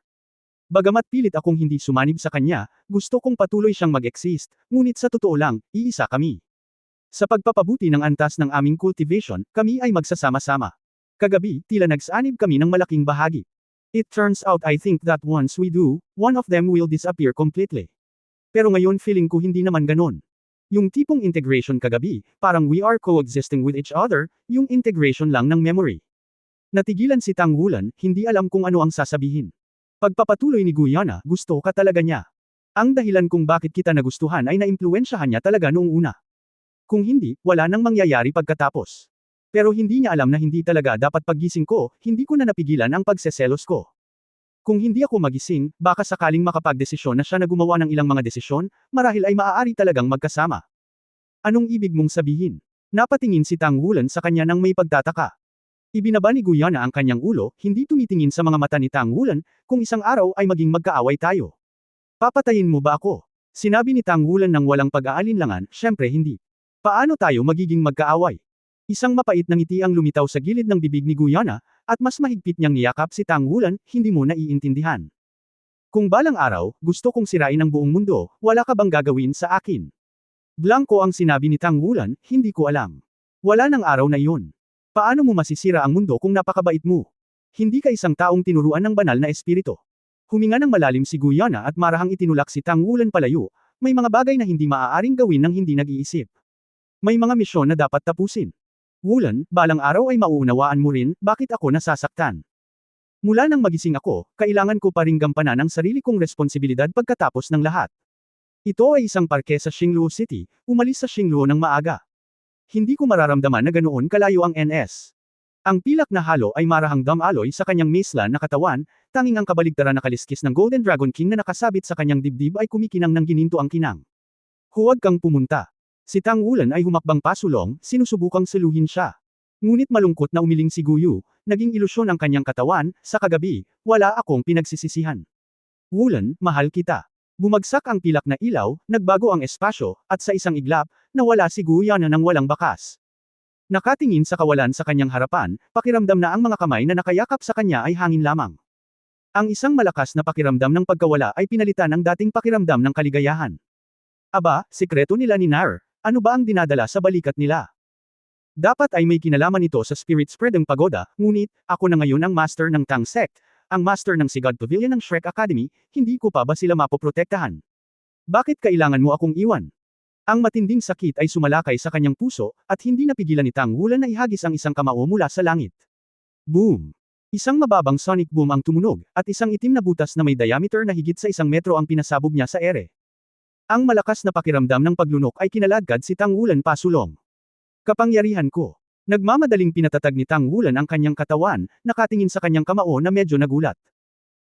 Bagamat pilit akong hindi sumanib sa kanya, gusto kong patuloy siyang mag-exist, ngunit sa totoo lang, iisa kami. Sa pagpapabuti ng antas ng aming cultivation, kami ay magsasama-sama. Kagabi, tila nagsanib kami ng malaking bahagi. It turns out I think that once we do, one of them will disappear completely. Pero ngayon feeling ko hindi naman ganon. Yung tipong integration kagabi, parang we are coexisting with each other, yung integration lang ng memory. Natigilan si Tang Wulan, hindi alam kung ano ang sasabihin. Pagpapatuloy ni Guyana, gusto ka talaga niya. Ang dahilan kung bakit kita nagustuhan ay naimpluwensyahan niya talaga noong una. Kung hindi, wala nang mangyayari pagkatapos. Pero hindi niya alam na hindi talaga dapat paggising ko, hindi ko na napigilan ang pagseselos ko. Kung hindi ako magising, baka sakaling makapagdesisyon na siya na gumawa ng ilang mga desisyon, marahil ay maaari talagang magkasama. Anong ibig mong sabihin? Napatingin si Tang Wulan sa kanya nang may pagtataka. Ibinaba ni Guyana ang kanyang ulo, hindi tumitingin sa mga mata ni Tang Wulan, kung isang araw ay maging magkaaway tayo. Papatayin mo ba ako? Sinabi ni Tang Wulan nang walang pag-aalinlangan, syempre hindi. Paano tayo magiging magkaaway? Isang mapait na ngiti ang lumitaw sa gilid ng bibig ni Guyana, at mas mahigpit niyang niyakap si Tang Wulan, hindi mo naiintindihan. Kung balang araw, gusto kong sirain ang buong mundo, wala ka bang gagawin sa akin? Blanco ang sinabi ni Tang Wulan, hindi ko alam. Wala nang araw na iyon. Paano mo masisira ang mundo kung napakabait mo? Hindi ka isang taong tinuruan ng banal na espiritu. Huminga ng malalim si Guyana at marahang itinulak si Tang Wulan palayo, may mga bagay na hindi maaaring gawin ng hindi nag-iisip. May mga misyon na dapat tapusin. Wulan, balang araw ay mauunawaan mo rin, bakit ako nasasaktan. Mula nang magising ako, kailangan ko pa ring gampanan ang sarili kong responsibilidad pagkatapos ng lahat. Ito ay isang parke sa Xingluo City, umalis sa Xingluo ng maaga. Hindi ko mararamdaman na ganoon kalayo ang NS. Ang pilak na halo ay marahang gum alloy sa kanyang maislan na katawan, tanging ang kabaligtaran na kaliskis ng Golden Dragon King na nakasabit sa kanyang dibdib ay kumikinang ng gininto ang kinang. Huwag kang pumunta. Si Tang Wulan ay humakbang pasulong, sinusubukang saluhin siya. Ngunit malungkot na umiling si Guyu, naging ilusyon ang kanyang katawan, sa kagabi, wala akong pinagsisisihan. Wulan, mahal kita. Bumagsak ang pilak na ilaw, nagbago ang espasyo, at sa isang iglap, nawala si Guyana nang walang bakas. Nakatingin sa kawalan sa kanyang harapan, pakiramdam na ang mga kamay na nakayakap sa kanya ay hangin lamang. Ang isang malakas na pakiramdam ng pagkawala ay pinalitan ng dating pakiramdam ng kaligayahan. Aba, sikreto nila ni Nar. Ano ba ang dinadala sa balikat nila? Dapat ay may kinalaman ito sa Spirit Spreading Pagoda, ngunit, ako na ngayon ang master ng Tang Sect, ang master ng Sigad Pavilion ng Shrek Academy, hindi ko pa ba sila mapoprotektahan? Bakit kailangan mo akong iwan? Ang matinding sakit ay sumalakay sa kanyang puso, at hindi napigilan ni Tang Wulan na ihagis ang isang kamao mula sa langit. Boom! Isang mababang sonic boom ang tumunog, at isang itim na butas na may diameter na higit sa 1 metro ang pinasabog niya sa ere. Ang malakas na pakiramdam ng paglunok ay kinaladkad si Tang Wulan pasulong. Kapangyarihan ko. Nagmamadaling pinatatag ni Tang Wulan ang kanyang katawan, nakatingin sa kanyang kamao na medyo nagulat.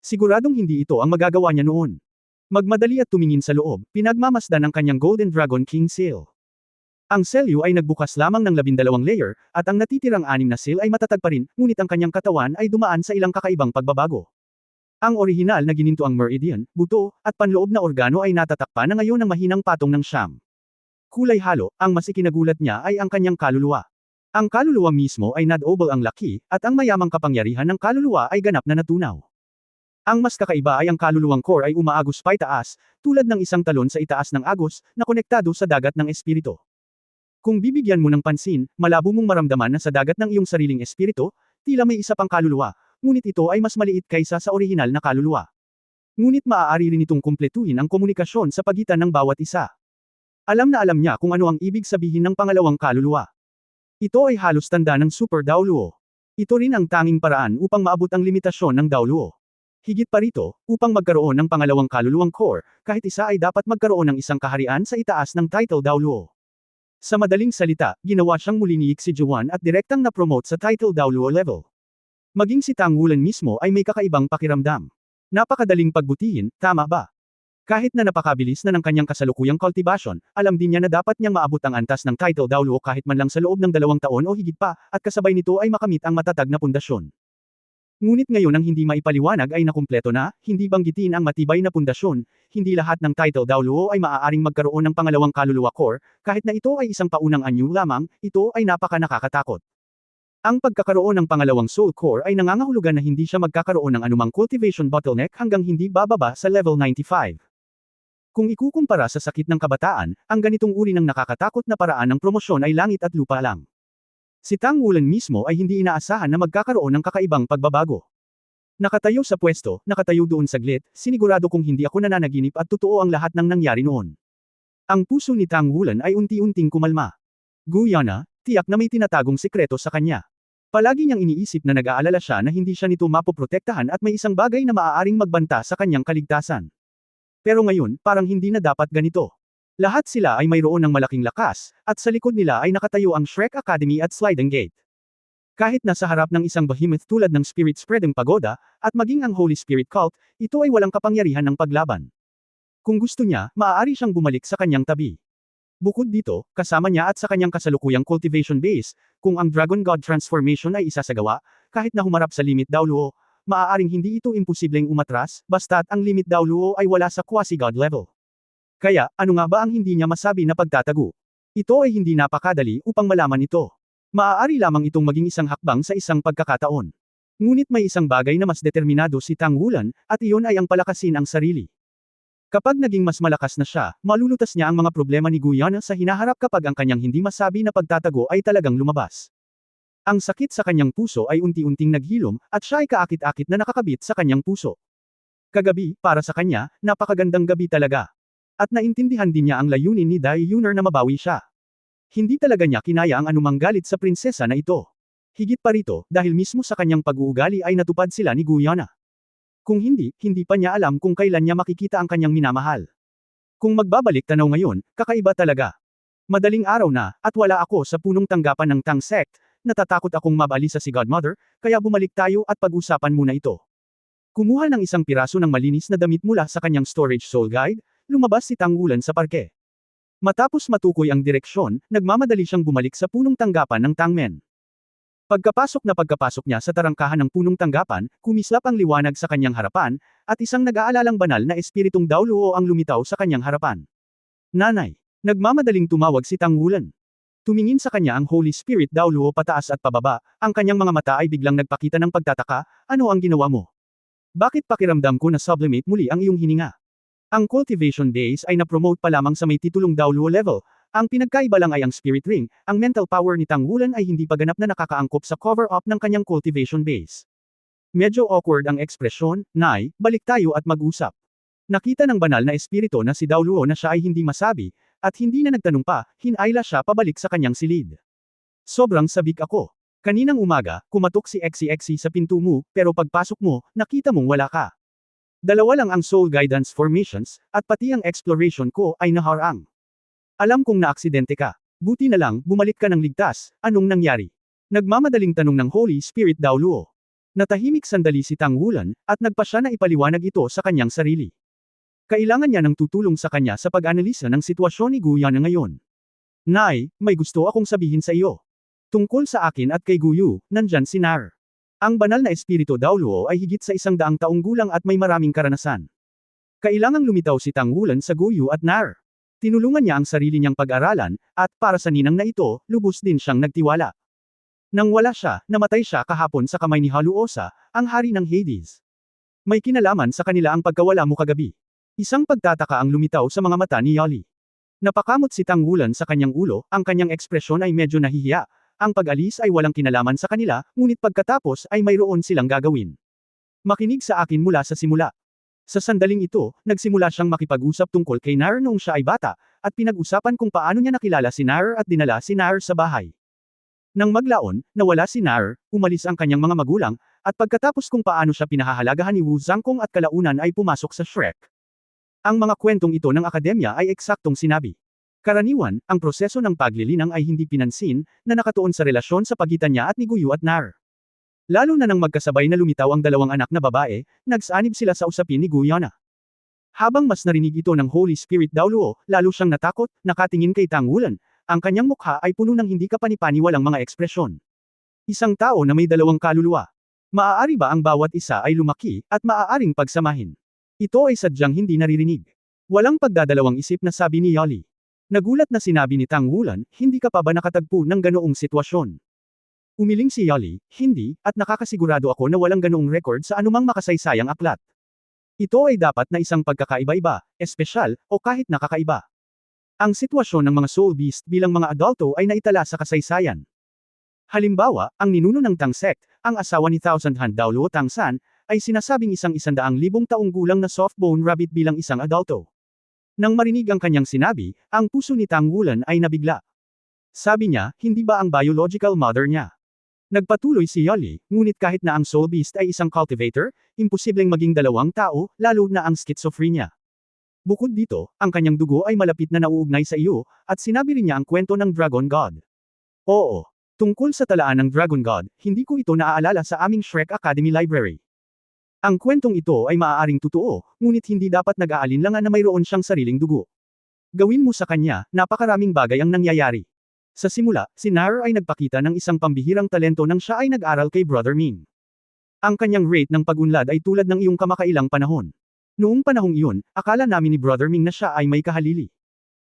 Siguradong hindi ito ang magagawa niya noon. Magmadali at tumingin sa loob, pinagmamasdan ang kanyang Golden Dragon King seal. Ang Selyu ay nagbukas lamang ng 12 layer, at ang natitirang 6 na seal ay matatag pa rin, ngunit ang kanyang katawan ay dumaan sa ilang kakaibang pagbabago. Ang orihinal na ginintoang meridian, buto, at panloob na organo ay natatakpan na ngayon ng mahinang patong ng siyam. Kulay halo, ang mas ikinagulat niya ay ang kanyang kaluluwa. Ang kaluluwa mismo ay nad-oval ang laki, at ang mayamang kapangyarihan ng kaluluwa ay ganap na natunaw. Ang mas kakaiba ay ang kaluluwang core ay umaagos paitaas, tulad ng isang talon sa itaas ng agos, na konektado sa dagat ng espiritu. Kung bibigyan mo ng pansin, malabo mong maramdaman na sa dagat ng iyong sariling espiritu, tila may isa pang kaluluwa, ngunit ito ay mas maliit kaysa sa orihinal na kaluluwa. Ngunit maaari rin itong kumpletuhin ang komunikasyon sa pagitan ng bawat isa. Alam na alam niya kung ano ang ibig sabihin ng pangalawang kaluluwa. Ito ay halos tanda ng Super Daoluo. Ito rin ang tanging paraan upang maabot ang limitasyon ng Daoluo. Higit pa rito, upang magkaroon ng pangalawang kaluluwang core, kahit isa ay dapat magkaroon ng isang kaharian sa itaas ng title Daoluo. Sa madaling salita, ginawa siyang muli ni Xi Juan at direktang na-promote sa title Daoluo level. Maging si Tang Wulan mismo ay may kakaibang pakiramdam. Napakadaling pagbutihin, tama ba? Kahit na napakabilis na ng kanyang kasalukuyang cultivation, alam din niya na dapat niyang maabot ang antas ng title Daoluo kahit man lang sa loob ng 2 taon o higit pa, at kasabay nito ay makamit ang matatag na pundasyon. Ngunit ngayon ang hindi maipaliwanag ay nakumpleto na, hindi banggitin ang matibay na pundasyon, hindi lahat ng title Daoluo ay maaaring magkaroon ng pangalawang kaluluwa core, kahit na ito ay isang paunang anyo lamang, ito ay nakakatakot. Ang pagkakaroon ng pangalawang soul core ay nangangahulugan na hindi siya magkakaroon ng anumang cultivation bottleneck hanggang hindi bababa sa level 95. Kung ikukumpara sa sakit ng kabataan, ang ganitong uri ng nakakatakot na paraan ng promosyon ay langit at lupa lang. Si Tang Wulan mismo ay hindi inaasahan na magkakaroon ng kakaibang pagbabago. Nakatayo sa pwesto, nakatayo doon saglit, sinigurado kong hindi ako nananaginip at totoo ang lahat ng nangyari noon. Ang puso ni Tang Wulan ay unti-unting kumalma. Guyana, tiyak na may tinatagong sikreto sa kanya. Palagi niyang iniisip na nag-aalala siya na hindi siya nito mapoprotektahan at may isang bagay na maaaring magbanta sa kanyang kaligtasan. Pero ngayon, parang hindi na dapat ganito. Lahat sila ay mayroon ng malaking lakas, at sa likod nila ay nakatayo ang Shrek Academy at Sliding Gate. Kahit nasa harap ng isang behemoth tulad ng Spirit Spreading Pagoda, at maging ang Holy Spirit Cult, ito ay walang kapangyarihan ng paglaban. Kung gusto niya, maaari siyang bumalik sa kanyang tabi. Bukod dito, kasama niya at sa kanyang kasalukuyang cultivation base, kung ang Dragon God Transformation ay isasagawa, kahit na humarap sa limit Daoluo, maaaring hindi ito imposibleng umatras, basta't ang limit Daoluo ay wala sa quasi-God level. Kaya, ano nga ba ang hindi niya masabi na pagtatago? Ito ay hindi napakadali upang malaman ito. Maaari lamang itong maging isang hakbang sa isang pagkakataon. Ngunit may isang bagay na mas determinado si Tang Wulan, at iyon ay ang palakasin ang sarili. Kapag naging mas malakas na siya, malulutas niya ang mga problema ni Guyana sa hinaharap kapag ang kanyang hindi masabi na pagtatago ay talagang lumabas. Ang sakit sa kanyang puso ay unti-unting naghilom, at siya ay kaakit-akit na nakakabit sa kanyang puso. Kagabi, para sa kanya, napakagandang gabi talaga. At naintindihan din niya ang layunin ni Dai Yuner na mabawi siya. Hindi talaga niya kinaya ang anumang galit sa prinsesa na ito. Higit pa rito, dahil mismo sa kanyang pag-uugali ay natupad sila ni Guyana. Kung hindi, hindi pa niya alam kung kailan niya makikita ang kanyang minamahal. Kung magbabalik tanaw ngayon, kakaiba talaga. Madaling araw na, at wala ako sa punong tanggapan ng Tang Sect, natatakot akong mabalisa si Godmother, kaya bumalik tayo at pag-usapan muna ito. Kumuha ng isang piraso ng malinis na damit mula sa kanyang storage soul guide, lumabas si Tang Wulan sa parke. Matapos matukoy ang direksyon, nagmamadali siyang bumalik sa punong tanggapan ng Tangmen. Pagkapasok niya sa tarangkahan ng punong tanggapan, kumislap ang liwanag sa kanyang harapan, at isang nag-aalalang banal na espiritong Daoluo ang lumitaw sa kanyang harapan. Nanay! Nagmamadaling tumawag si Tang Wulan. Tumingin sa kanya ang Holy Spirit Daoluo pataas at pababa, ang kanyang mga mata ay biglang nagpakita ng pagtataka, ano ang ginawa mo? Bakit pakiramdam ko na sublimate muli ang iyong hininga? Ang cultivation base ay na-promote pa lamang sa may titulong Daoluo level. Ang pinagkaiba lang ay ang spirit ring, ang mental power ni Tang Wulan ay hindi pa ganap na nakakaangkop sa cover-up ng kanyang cultivation base. Medyo awkward ang ekspresyon, Nay, balik tayo at mag-usap. Nakita ng banal na espiritu na si Daoluo na siya ay hindi masabi, at hindi na nagtanong pa, hinayla siya pabalik sa kanyang silid. Sobrang sabik ako. Kaninang umaga, kumatok si XCXC sa pinto mo, pero pagpasok mo, nakita mong wala ka. Dalawa lang ang soul guidance formations, at pati ang exploration ko ay naharang. Alam kong naaksidente ka. Buti na lang, bumalik ka ng ligtas, anong nangyari? Nagmamadaling tanong ng Holy Spirit Daoluo. Natahimik sandali si Tang Wulan, at nagpa siya na ipaliwanag ito sa kanyang sarili. Kailangan niya ng tutulong sa kanya sa pag-analisa ng sitwasyon ni Guyana ngayon. Nay, may gusto akong sabihin sa iyo. Tungkol sa akin at kay Guyu, nandyan si Nar. Ang banal na espiritu Daoluo ay higit sa 100 taong gulang at may maraming karanasan. Kailangang lumitaw si Tang Wulan sa Guyu at Nar. Tinulungan niya ang sarili niyang pag-aralan, at para sa ninang na ito, lubos din siyang nagtiwala. Nang wala siya, namatay siya kahapon sa kamay ni Haluosa, ang hari ng Hades. May kinalaman sa kanila ang pagkawala mo kagabi. Isang pagtataka ang lumitaw sa mga mata ni Yali. Napakamot si Tang Wulan sa kanyang ulo, ang kanyang ekspresyon ay medyo nahihiya. Ang pag-alis ay walang kinalaman sa kanila, ngunit pagkatapos ay mayroon silang gagawin. Makinig sa akin mula sa simula. Sa sandaling ito, nagsimula siyang makipag-usap tungkol kay Nar noong siya ay bata, at pinag-usapan kung paano niya nakilala si Nar at dinala si Nar sa bahay. Nang maglaon, nawala si Nar, umalis ang kanyang mga magulang, at pagkatapos kung paano siya pinahahalagahan ni Wu Zhangkong at kalaunan ay pumasok sa Shrek. Ang mga kwentong ito ng akademya ay eksaktong sinabi. Karaniwan, ang proseso ng paglilinang ay hindi pinansin, na nakatuon sa relasyon sa pagitan niya at ni Guyu at Nar. Lalo na nang magkasabay na lumitaw ang dalawang anak na babae, nagsanib sila sa usapin ni Guyana. Habang mas narinig ito ng Holy Spirit Daoluo, lalo siyang natakot, nakatingin kay Tang Wulan, ang kanyang mukha ay puno ng hindi kapani-paniwalang mga ekspresyon. Isang tao na may dalawang kaluluwa. Maaari ba ang bawat isa ay lumaki, at maaaring pagsamahin? Ito ay sadyang hindi naririnig. Walang pagdadalawang isip na sabi ni Yali. Nagulat na sinabi ni Tang Wulan, hindi ka pa ba nakatagpo ng ganoong sitwasyon? Umiling si Yali, hindi, at nakakasigurado ako na walang ganoong record sa anumang makasaysayang aklat. Ito ay dapat na isang pagkakaiba-iba, espesyal, o kahit nakakaiba. Ang sitwasyon ng mga soul beast bilang mga adulto ay naitala sa kasaysayan. Halimbawa, ang ninuno ng Tang sect, ang asawa ni Thousand Hand Daoluo Tang San, ay sinasabing 100,000 taong gulang na soft-bone rabbit bilang isang adulto. Nang marinig ang kanyang sinabi, ang puso ni Tang Wulan ay nabigla. Sabi niya, hindi ba ang biological mother niya? Nagpatuloy si Yali, ngunit kahit na ang soul beast ay isang cultivator, imposibleng maging dalawang tao, lalo na ang schizophrenia. Bukod dito, ang kanyang dugo ay malapit na nauugnay sa iyo, at sinabi rin niya ang kwento ng Dragon God. Oo. Tungkol sa talaan ng Dragon God, hindi ko ito naaalala sa aming Shrek Academy Library. Ang kwentong ito ay maaaring totoo, ngunit hindi dapat nag-aalinlangan na mayroon siyang sariling dugo. Gawin mo sa kanya, napakaraming bagay ang nangyayari. Sa simula, si Nar ay nagpakita ng isang pambihirang talento nang siya ay nag-aral kay Brother Ming. Ang kanyang rate ng pag-unlad ay tulad ng iyong kamakailang panahon. Noong panahong iyon, akala namin ni Brother Ming na siya ay may kahalili.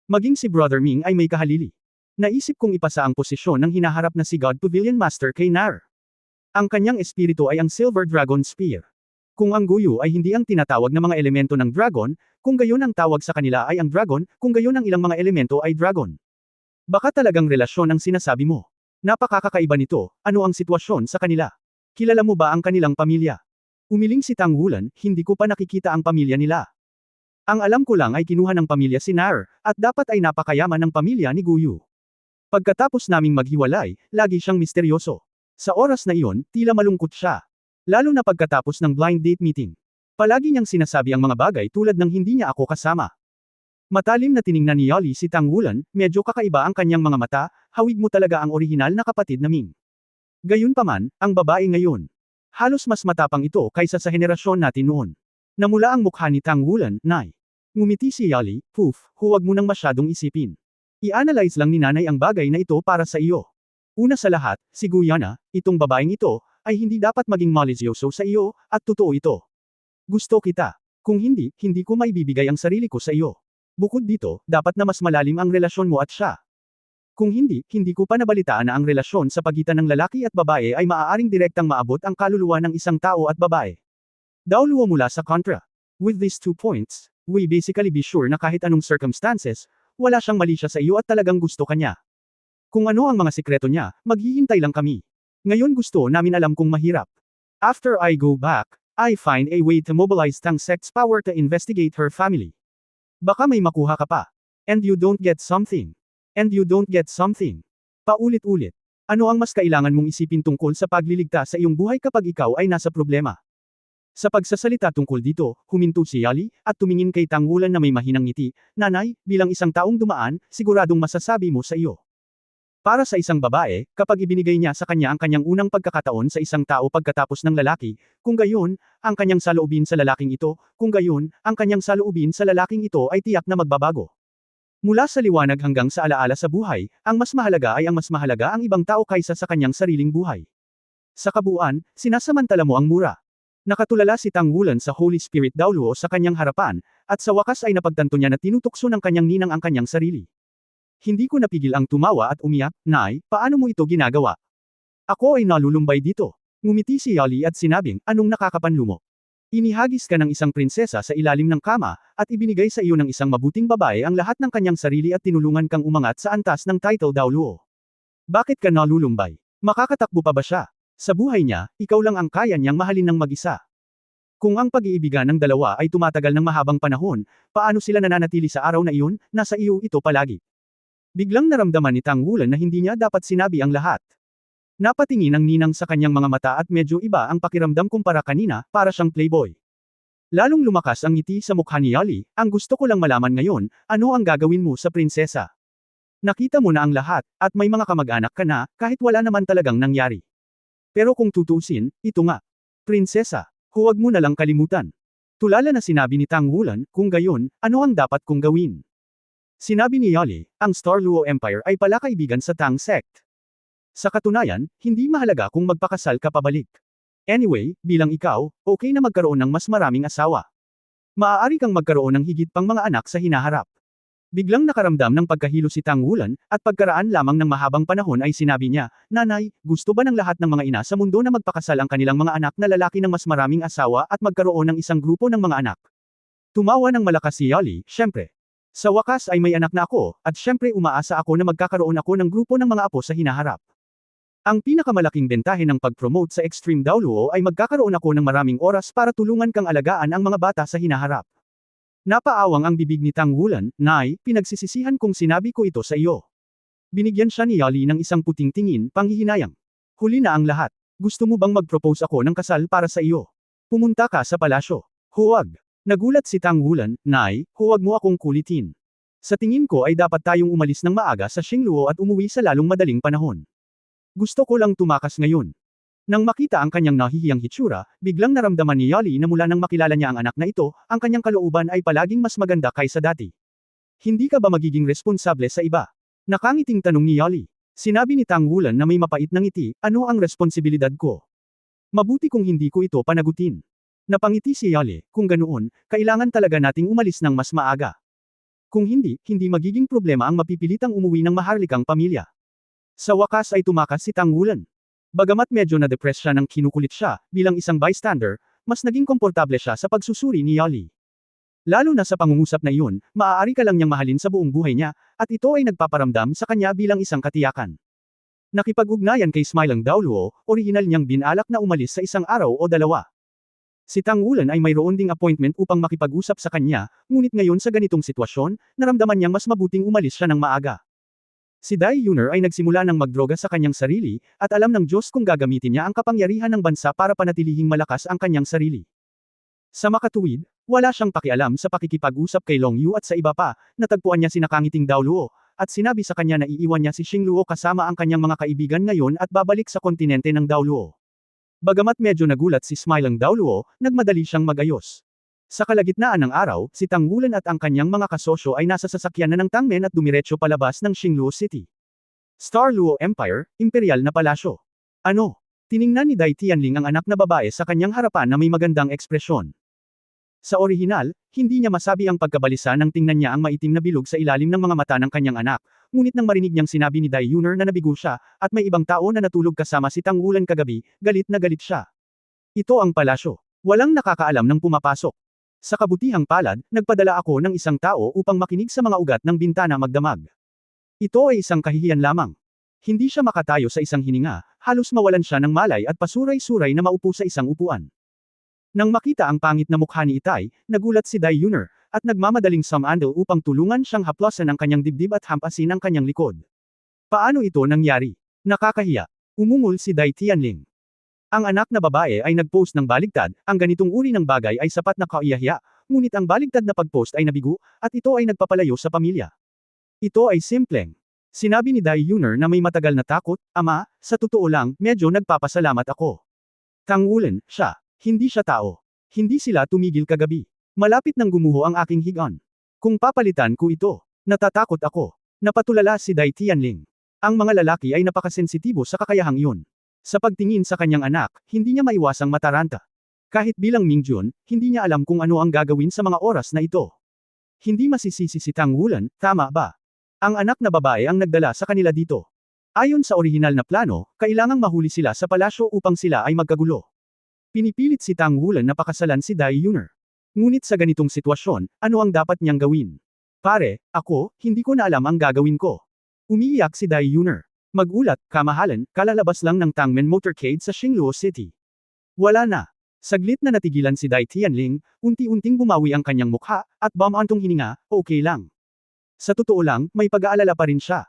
Maging si Brother Ming ay may kahalili. Naisip kong ipasa ang posisyon ng hinaharap na si God Pavilion Master kay Nar. Ang kanyang espiritu ay ang Silver Dragon Spear. Kung ang Guyu ay hindi ang tinatawag na mga elemento ng dragon, kung gayon ang tawag sa kanila ay ang dragon, kung gayon ang ilang mga elemento ay dragon. Baka talagang relasyon ang sinasabi mo. Napakakakaiba nito, ano ang sitwasyon sa kanila? Kilala mo ba ang kanilang pamilya? Umiling si Tang Wulan, hindi ko pa nakikita ang pamilya nila. Ang alam ko lang ay kinuha ng pamilya si Nar, at dapat ay napakayaman ng pamilya ni Guyu. Pagkatapos naming maghiwalay, lagi siyang misteryoso. Sa oras na iyon, tila malungkot siya. Lalo na pagkatapos ng blind date meeting. Palagi niyang sinasabi ang mga bagay tulad ng hindi niya ako kasama. Matalim na tiningnan ni Yali si Tang Wulan, medyo kakaiba ang kanyang mga mata, hawig mo talaga ang orihinal na kapatid na Ming. Gayunpaman, ang babae ngayon. Halos mas matapang ito kaysa sa henerasyon natin noon. Namula ang mukha ni Tang Wulan, Nay. Ngumiti si Yali, Poof, huwag mo nang masyadong isipin. I-analyze lang ni nanay ang bagay na ito para sa iyo. Una sa lahat, si Guyana, itong babaeng ito, ay hindi dapat maging malisyoso sa iyo, at totoo ito. Gusto kita. Kung hindi, hindi ko maibibigay ang sarili ko sa iyo. Bukod dito, dapat na mas malalim ang relasyon mo at siya. Kung hindi, hindi ko pa nabalitaan na ang relasyon sa pagitan ng lalaki at babae ay maaaring direktang maabot ang kaluluwa ng isang tao at babae. Dauluo mula sa kontra. With these 2 points, we basically be sure na kahit anong circumstances, wala siyang mali siya sa iyo at talagang gusto ka niya. Kung ano ang mga sikreto niya, maghihintay lang kami. Ngayon gusto namin alam kung mahirap. After I go back, I find a way to mobilize Tang sect's power to investigate her family. Baka may makuha ka pa. And you don't get something. And you don't get something. Paulit-ulit. Ano ang mas kailangan mong isipin tungkol sa pagliligtas sa iyong buhay kapag ikaw ay nasa problema? Sa pagsasalita tungkol dito, huminto si Yali, at tumingin kay Tang Wulan na may mahinang ngiti, Nanay, bilang isang taong dumaan, siguradong masasabi mo sa iyo. Para sa isang babae, kapag ibinigay niya sa kanya ang kanyang unang pagkakataon sa isang tao pagkatapos ng lalaki, kung gayon, ang kanyang saloobin sa lalaking ito, kung gayon, ang kanyang saloobin sa lalaking ito ay tiyak na magbabago. Mula sa liwanag hanggang sa alaala sa buhay, ang mas mahalaga ay ang mas mahalaga ang ibang tao kaysa sa kanyang sariling buhay. Sa kabuuan, sinasamantala mo ang mura. Nakatulala si Tang Wulan sa Holy Spirit Daoluo sa kanyang harapan, at sa wakas ay napagtanto niya na tinutukso ng kanyang ninang ang kanyang sarili. Hindi ko napigil ang tumawa at umiyak, Nay, paano mo ito ginagawa? Ako ay nalulumbay dito. Ngumiti si Yali at sinabing, anong nakakapanlumo? Inihagis ka ng isang prinsesa sa ilalim ng kama, at ibinigay sa iyo ng isang mabuting babae ang lahat ng kanyang sarili at tinulungan kang umangat sa antas ng title Daoluo. Bakit ka nalulumbay? Makakatakbo pa ba siya? Sa buhay niya, ikaw lang ang kaya niyang mahalin ng mag-isa. Kung ang pag-iibigan ng dalawa ay tumatagal ng mahabang panahon, paano sila nananatili sa araw na iyon, nasa iyo ito palagi. Biglang naramdaman ni Tang Wulan na hindi niya dapat sinabi ang lahat. Napatingin ang ninang sa kanyang mga mata at medyo iba ang pakiramdam kumpara kanina, para siyang playboy. Lalong lumakas ang ngiti sa mukha ni Yali, ang gusto ko lang malaman ngayon, ano ang gagawin mo sa prinsesa? Nakita mo na ang lahat, at may mga kamag-anak ka na, kahit wala naman talagang nangyari. Pero kung tutuusin, ito nga. Prinsesa, huwag mo na lang kalimutan. Tulala na sinabi ni Tang Wulan, kung gayon, ano ang dapat kong gawin? Sinabi ni Yali, ang Star Luo Empire ay pala kaibigan sa Tang Sect. Sa katunayan, hindi mahalaga kung magpakasal ka pabalik. Anyway, bilang ikaw, okay na magkaroon ng mas maraming asawa. Maaari kang magkaroon ng higit pang mga anak sa hinaharap. Biglang nakaramdam ng pagkahilo si Tang Wulan, at pagkaraan lamang ng mahabang panahon ay sinabi niya, Nanay, gusto ba ng lahat ng mga ina sa mundo na magpakasal ang kanilang mga anak na lalaki ng mas maraming asawa at magkaroon ng isang grupo ng mga anak? Tumawa ng malakas si Yali, syempre. Sa wakas ay may anak na ako, at syempre umaasa ako na magkakaroon ako ng grupo ng mga apo sa hinaharap. Ang pinakamalaking bentahe ng pag-promote sa Extreme Daoluo ay magkakaroon ako ng maraming oras para tulungan kang alagaan ang mga bata sa hinaharap. Napaawang ang bibig ni Tang Wulan, Nay, pinagsisisihan kong sinabi ko ito sa iyo. Binigyan siya ni Yali ng isang puting tingin, panghihinayang. Huli na ang lahat. Gusto mo bang mag-propose ako ng kasal para sa iyo? Pumunta ka sa palasyo. Huwag. Nagulat si Tang Wulan, Nay, huwag mo akong kulitin. Sa tingin ko ay dapat tayong umalis ng maaga sa Xingluo at umuwi sa lalong madaling panahon. Gusto ko lang tumakas ngayon. Nang makita ang kanyang nahihiyang hitsura, biglang naramdaman ni Yali na mula nang makilala niya ang anak na ito, ang kanyang kalooban ay palaging mas maganda kaysa dati. Hindi ka ba magiging responsable sa iba? Nakangiting tanong ni Yali. Sinabi ni Tang Wulan na may mapait na ngiti, ano ang responsibilidad ko? Mabuti kung hindi ko ito panagutin. Napangiti si Yali, kung ganoon, kailangan talaga nating umalis ng mas maaga. Kung hindi, hindi magiging problema ang mapipilitang umuwi ng maharlikang pamilya. Sa wakas ay tumakas si Tang Wulan. Bagamat medyo na-depress siya nang kinukulit siya, bilang isang bystander, mas naging komportable siya sa pagsusuri ni Yali. Lalo na sa pangungusap na iyon, maaari ka lang niyang mahalin sa buong buhay niya, at ito ay nagpaparamdam sa kanya bilang isang katiyakan. Nakipag-ugnayan kay Smilang Daoluo, orihinal niyang binalak na umalis sa isang araw o dalawa. Si Tang Wulan ay mayroon ding appointment upang makipag-usap sa kanya, ngunit ngayon sa ganitong sitwasyon, naramdaman niyang mas mabuting umalis siya ng maaga. Si Dai Yuner ay nagsimula ng magdroga sa kanyang sarili, at alam ng Diyos kung gagamitin niya ang kapangyarihan ng bansa para panatilihing malakas ang kanyang sarili. Sa makatuwid, wala siyang pakialam sa pakikipag-usap kay Long Yu at sa iba pa, natagpuan niya si Nakangiting Daoluo, at sinabi sa kanya na iiwan niya si Xingluo kasama ang kanyang mga kaibigan ngayon at babalik sa kontinente ng Daoluo. Bagamat medyo nagulat si Smilang Daoluo, nagmadali siyang magayos. Sa kalagitnaan ng araw, si Tang Wulan at ang kanyang mga kasosyo ay nasa sasakyan na ng Tangmen at dumiretso palabas ng Xingluo City. Star Luo Empire, imperial na palasyo. Ano? Tiningnan ni Dai Tianling ang anak na babae sa kanyang harapan na may magandang ekspresyon. Sa orihinal, hindi niya masabi ang pagkabalisa nang tingnan niya ang maitim na bilog sa ilalim ng mga mata ng kanyang anak, ngunit nang marinig niyang sinabi ni Dai Yuner na nabigo siya, at may ibang tao na natulog kasama si Tang Wulan kagabi, galit na galit siya. Ito ang palasyo. Walang nakakaalam ng pumapasok. Sa kabutihang palad, nagpadala ako ng isang tao upang makinig sa mga ugat ng bintana magdamag. Ito ay isang kahihiyan lamang. Hindi siya makatayo sa isang hininga, halos mawalan siya ng malay at pasuray-suray na maupo sa isang upuan. Nang makita ang pangit na mukha ni Itay, nagulat si Dai Yuner, at nagmamadaling sumandal upang tulungan siyang haplosan ang kanyang dibdib at hampasin ang kanyang likod. Paano ito nangyari? Nakakahiya. Umungol si Dai Tianling. Ang anak na babae ay nag-post ng baligtad, ang ganitong uri ng bagay ay sapat na kaiyahiya, ngunit ang baligtad na pag-post ay nabigo, at ito ay nagpapalayo sa pamilya. Ito ay simpleng. Sinabi ni Dai Yuner na may matagal na takot, Ama, sa totoo lang, medyo nagpapasalamat ako. Tang Wulan, siya. Hindi siya tao. Hindi sila tumigil kagabi. Malapit nang gumuho ang aking higaan. Kung papalitan ko ito, Natatakot ako. Napatulala si Dai Tianling. Ang mga lalaki ay napakasensitibo sa kakayahang iyon. Sa pagtingin sa kanyang anak, hindi niya maiwasang mataranta. Kahit bilang Mingjun, hindi niya alam kung ano ang gagawin sa mga oras na ito. Hindi masisisi si Tang Wulan, tama ba? Ang anak na babae ang nagdala sa kanila dito. Ayon sa orihinal na plano, kailangang mahuli sila sa palasyo upang sila ay magkagulo. Pinipilit si Tang Wulan na pakasalan si Dai Yuner. Ngunit sa ganitong sitwasyon, ano ang dapat niyang gawin? Pare, ako, hindi ko na alam ang gagawin ko. Umiiyak si Dai Yuner. Magulat, kamahalan, kalalabas lang ng Tangmen Motorcade sa Xingluo City. Wala na. Saglit na natigilan si Dai Tianling, unti-unting bumawi ang kanyang mukha, at bumantong hininga, okay lang. Sa totoo lang, may pag-aalala pa rin siya.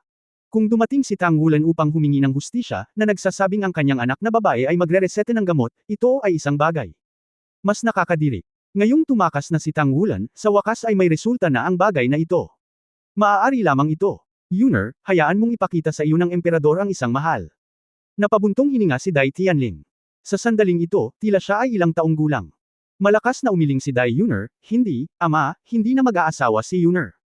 Kung dumating si Tang Wulan upang humingi ng hustisya, na nagsasabing ang kanyang anak na babae ay magre-resete ng gamot, ito ay isang bagay. Mas nakakadiri. Ngayong tumakas na si Tang Wulan, sa wakas ay may resulta na ang bagay na ito. Maaari lamang ito. Yuner, hayaan mong ipakita sa iyo ng emperador ang isang mahal. Napabuntong hininga si Dai Tianling. Sa sandaling ito, tila siya ay ilang taong gulang. Malakas na umiling si Dai Yuner, hindi, ama, hindi na mag-aasawa si Yuner.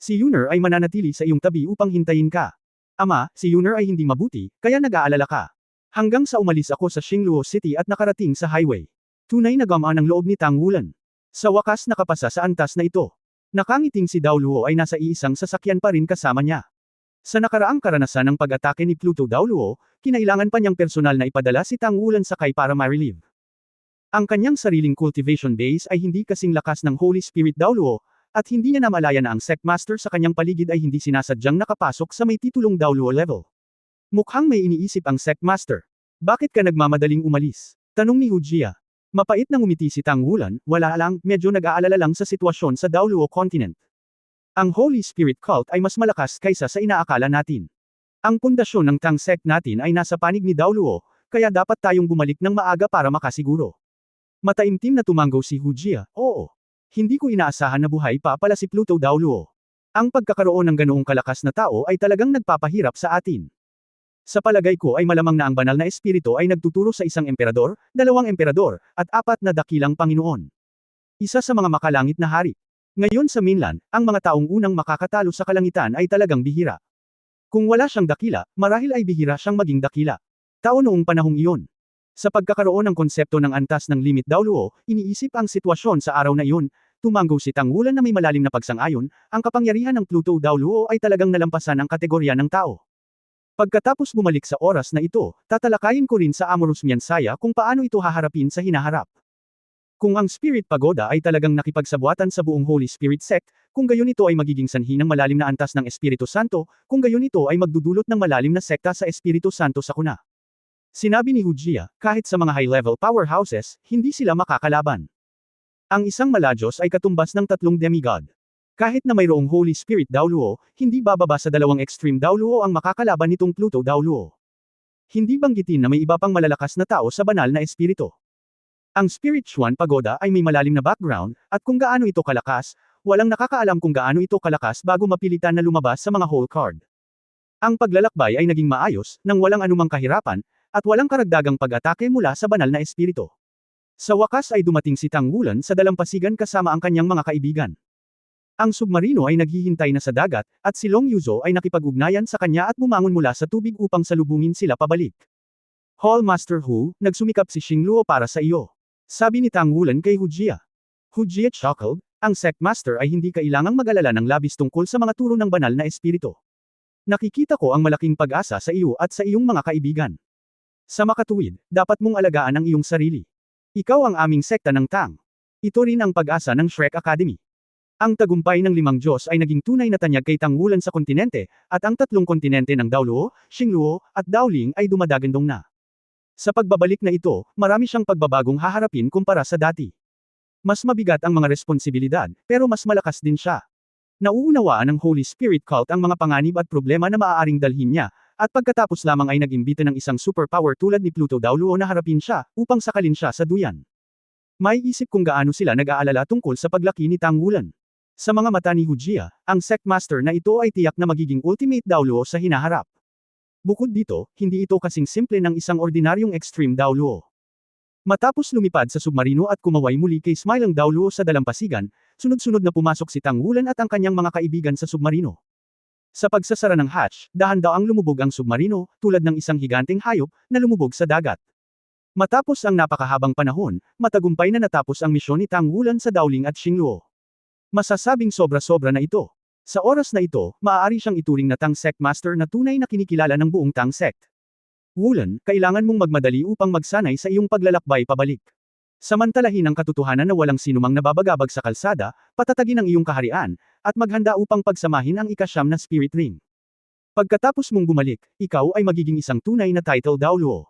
Si Yuner ay mananatili sa iyong tabi upang hintayin ka. Ama, si Yuner ay hindi mabuti, kaya nag-aalala ka. Hanggang sa umalis ako sa Xingluo City at nakarating sa highway. Tunay na gamaan ang loob ni Tang Wulan. Sa wakas nakapasa sa antas na ito. Nakangiting si Dao Luo ay nasa iisang sasakyan pa rin kasama niya. Sa nakaraang karanasan ng pag-atake ni Pluto Dao Luo, kinailangan pa niyang personal na ipadala si Tang Wulan sakay para ma-relieve. Ang kanyang sariling cultivation base ay hindi kasing lakas ng Holy Spirit Dao Luo, at hindi niya namalaya na ang Sect Master sa kanyang paligid ay hindi sinasadyang nakapasok sa may titulong Dao Luo level. Mukhang may iniisip ang Sect Master. Bakit ka nagmamadaling umalis? Tanong ni Hu Jia. Mapait nang umiti si Tang Wulan, wala lang, medyo nag-aalala lang sa sitwasyon sa Dao Luo continent. Ang Holy Spirit cult ay mas malakas kaysa sa inaakala natin. Ang pundasyon ng Tang sect natin ay nasa panig ni Dao Luo, kaya dapat tayong bumalik ng maaga para makasiguro. Mataimtim na tumanggo si Hu Jia, oo. Hindi ko inaasahan na buhay pa pala si Pluto Dao Luo. Ang pagkakaroon ng ganoong kalakas na tao ay talagang nagpapahirap sa atin. Sa palagay ko ay malamang na ang banal na espiritu ay nagtuturo sa isang emperador, dalawang emperador, at apat na dakilang Panginoon. Isa sa mga makalangit na hari. Ngayon sa mainland, ang mga taong unang makakatalo sa kalangitan ay talagang bihira. Kung wala siyang dakila, marahil ay bihira siyang maging dakila. Tao noong panahong iyon. Sa pagkakaroon ng konsepto ng antas ng limit Dao Luo, iniisip ang sitwasyon sa araw na iyon, tumanggo si Tang Wulan na may malalim na pagsang-ayon, ang kapangyarihan ng Pluto Dao Luo ay talagang nalampasan ang kategorya ng tao. Pagkatapos bumalik sa oras na ito, tatalakayin ko rin sa Amorous Miansaya kung paano ito haharapin sa hinaharap. Kung ang Spirit Pagoda ay talagang nakipagsabuatan sa buong Holy Spirit Sect, kung gayon ito ay magiging sanhi ng malalim na antas ng Espiritu Santo, kung gayon ito ay magdudulot ng malalim na sekta sa Espiritu Santo sa kuna. Sinabi ni Hu Jia, kahit sa mga high-level powerhouses, hindi sila makakalaban. Ang isang Malajos ay katumbas ng tatlong demigod. Kahit na mayroong Holy Spirit Dao Luo, hindi bababa sa dalawang extreme Dao Luo ang makakalaban nitong Pluto Dao Luo. Hindi banggitin na may iba pang malalakas na tao sa banal na espiritu. Ang Spirituan Pagoda ay may malalim na background, at kung gaano ito kalakas, walang nakakaalam kung gaano ito kalakas bago mapilitan na lumabas sa mga whole card. Ang paglalakbay ay naging maayos, nang walang anumang kahirapan, at walang karagdagang pag-atake mula sa banal na espiritu. Sa wakas ay dumating si Tang Wulan sa dalampasigan kasama ang kanyang mga kaibigan. Ang submarino ay naghihintay na sa dagat, at si Long Yuzo ay nakipag-ugnayan sa kanya at bumangon mula sa tubig upang salubungin sila pabalik. Hall Master Hu, nagsumikap si Xingluo para sa iyo. Sabi ni Tang Wulan kay Hu Jia. Hu Jia chuckled, ang Sect Master ay hindi kailangang mag-alala ng labis tungkol sa mga turo ng banal na espiritu. Nakikita ko ang malaking pag-asa sa iyo at sa iyong mga kaibigan. Sa makatuwid, dapat mong alagaan ang iyong sarili. Ikaw ang aming sekta ng Tang. Ito rin ang pag-asa ng Shrek Academy. Ang tagumpay ng limang Diyos ay naging tunay na tanyag kay Tang Wulan sa kontinente, at ang tatlong kontinente ng Dao Luo, Xingluo, at Daoling ay dumadagandong na. Sa pagbabalik na ito, marami siyang pagbabagong haharapin kumpara sa dati. Mas mabigat ang mga responsibilidad, pero mas malakas din siya. Nauunawaan ng Holy Spirit cult ang mga panganib at problema na maaaring dalhin niya, at pagkatapos lamang ay nag-imbita ng isang superpower tulad ni Pluto Dao Luo na harapin siya, upang sakalin siya sa duyan. May isip kung gaano sila nag-aalala tungkol sa paglaki ni Tang Wulan. Sa mga mata ni Hu Jia, ang Sect Master na ito ay tiyak na magiging ultimate Dao Luo sa hinaharap. Bukod dito, hindi ito kasing simple ng isang ordinaryong extreme Dao Luo. Matapos lumipad sa submarino at kumaway muli kay Smile ang Daoluo sa dalampasigan, sunod-sunod na pumasok si Tang Wulan at ang kanyang mga kaibigan sa submarino. Sa pagsasara ng hatch, dahan-daang lumubog ang submarino, tulad ng isang higanteng hayop na lumubog sa dagat. Matapos ang napakahabang panahon, matagumpay na natapos ang misyon ni Tang Wulan sa Daoling at Xingluo. Masasabing sobra-sobra na ito. Sa oras na ito, maaari siyang ituring na Tang Sect Master na tunay na kinikilala ng buong Tang Sect. Wulan, kailangan mong magmadali upang magsanay sa iyong paglalakbay pabalik. Samantalahin ang katotohanan na walang sinumang nababagabag sa kalsada, patatagin ang iyong kaharian, at maghanda upang pagsamahin ang ikasyam na Spirit Ring. Pagkatapos mong bumalik, ikaw ay magiging isang tunay na title Daoluo.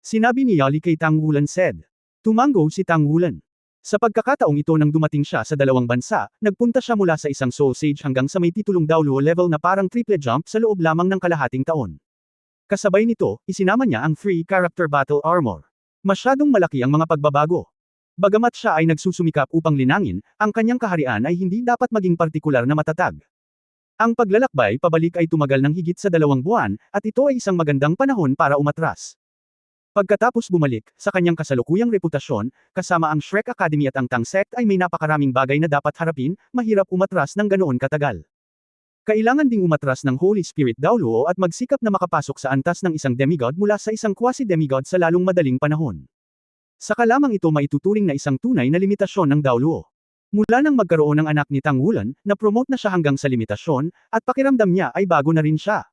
Sinabi ni Yali kay Tang Wulan said. Tumango si Tang Wulan. Sa pagkakataong ito nang dumating siya sa dalawang bansa, nagpunta siya mula sa isang Soul Sage hanggang sa may titulong Daoluo level na parang triple jump sa loob lamang ng kalahating taon. Kasabay nito, isinama niya ang 3-character battle armor. Masyadong malaki ang mga pagbabago. Bagamat siya ay nagsusumikap upang linangin, ang kanyang kaharian ay hindi dapat maging partikular na matatag. Ang paglalakbay pabalik ay tumagal ng higit sa 2 buwan, at ito ay isang magandang panahon para umatras. Pagkatapos bumalik, sa kanyang kasalukuyang reputasyon, kasama ang Shrek Academy at ang Tang Sect ay may napakaraming bagay na dapat harapin, mahirap umatras ng ganoon katagal. Kailangan ding umatras ng Holy Spirit Daoluo at magsikap na makapasok sa antas ng isang demigod mula sa isang quasi-demigod sa lalong madaling panahon. Saka lamang ito maituturing na isang tunay na limitasyon ng Daoluo. Mula nang magkaroon ng anak ni Tang Wulan, na-promote na siya hanggang sa limitasyon, at pakiramdam niya ay bago na rin siya.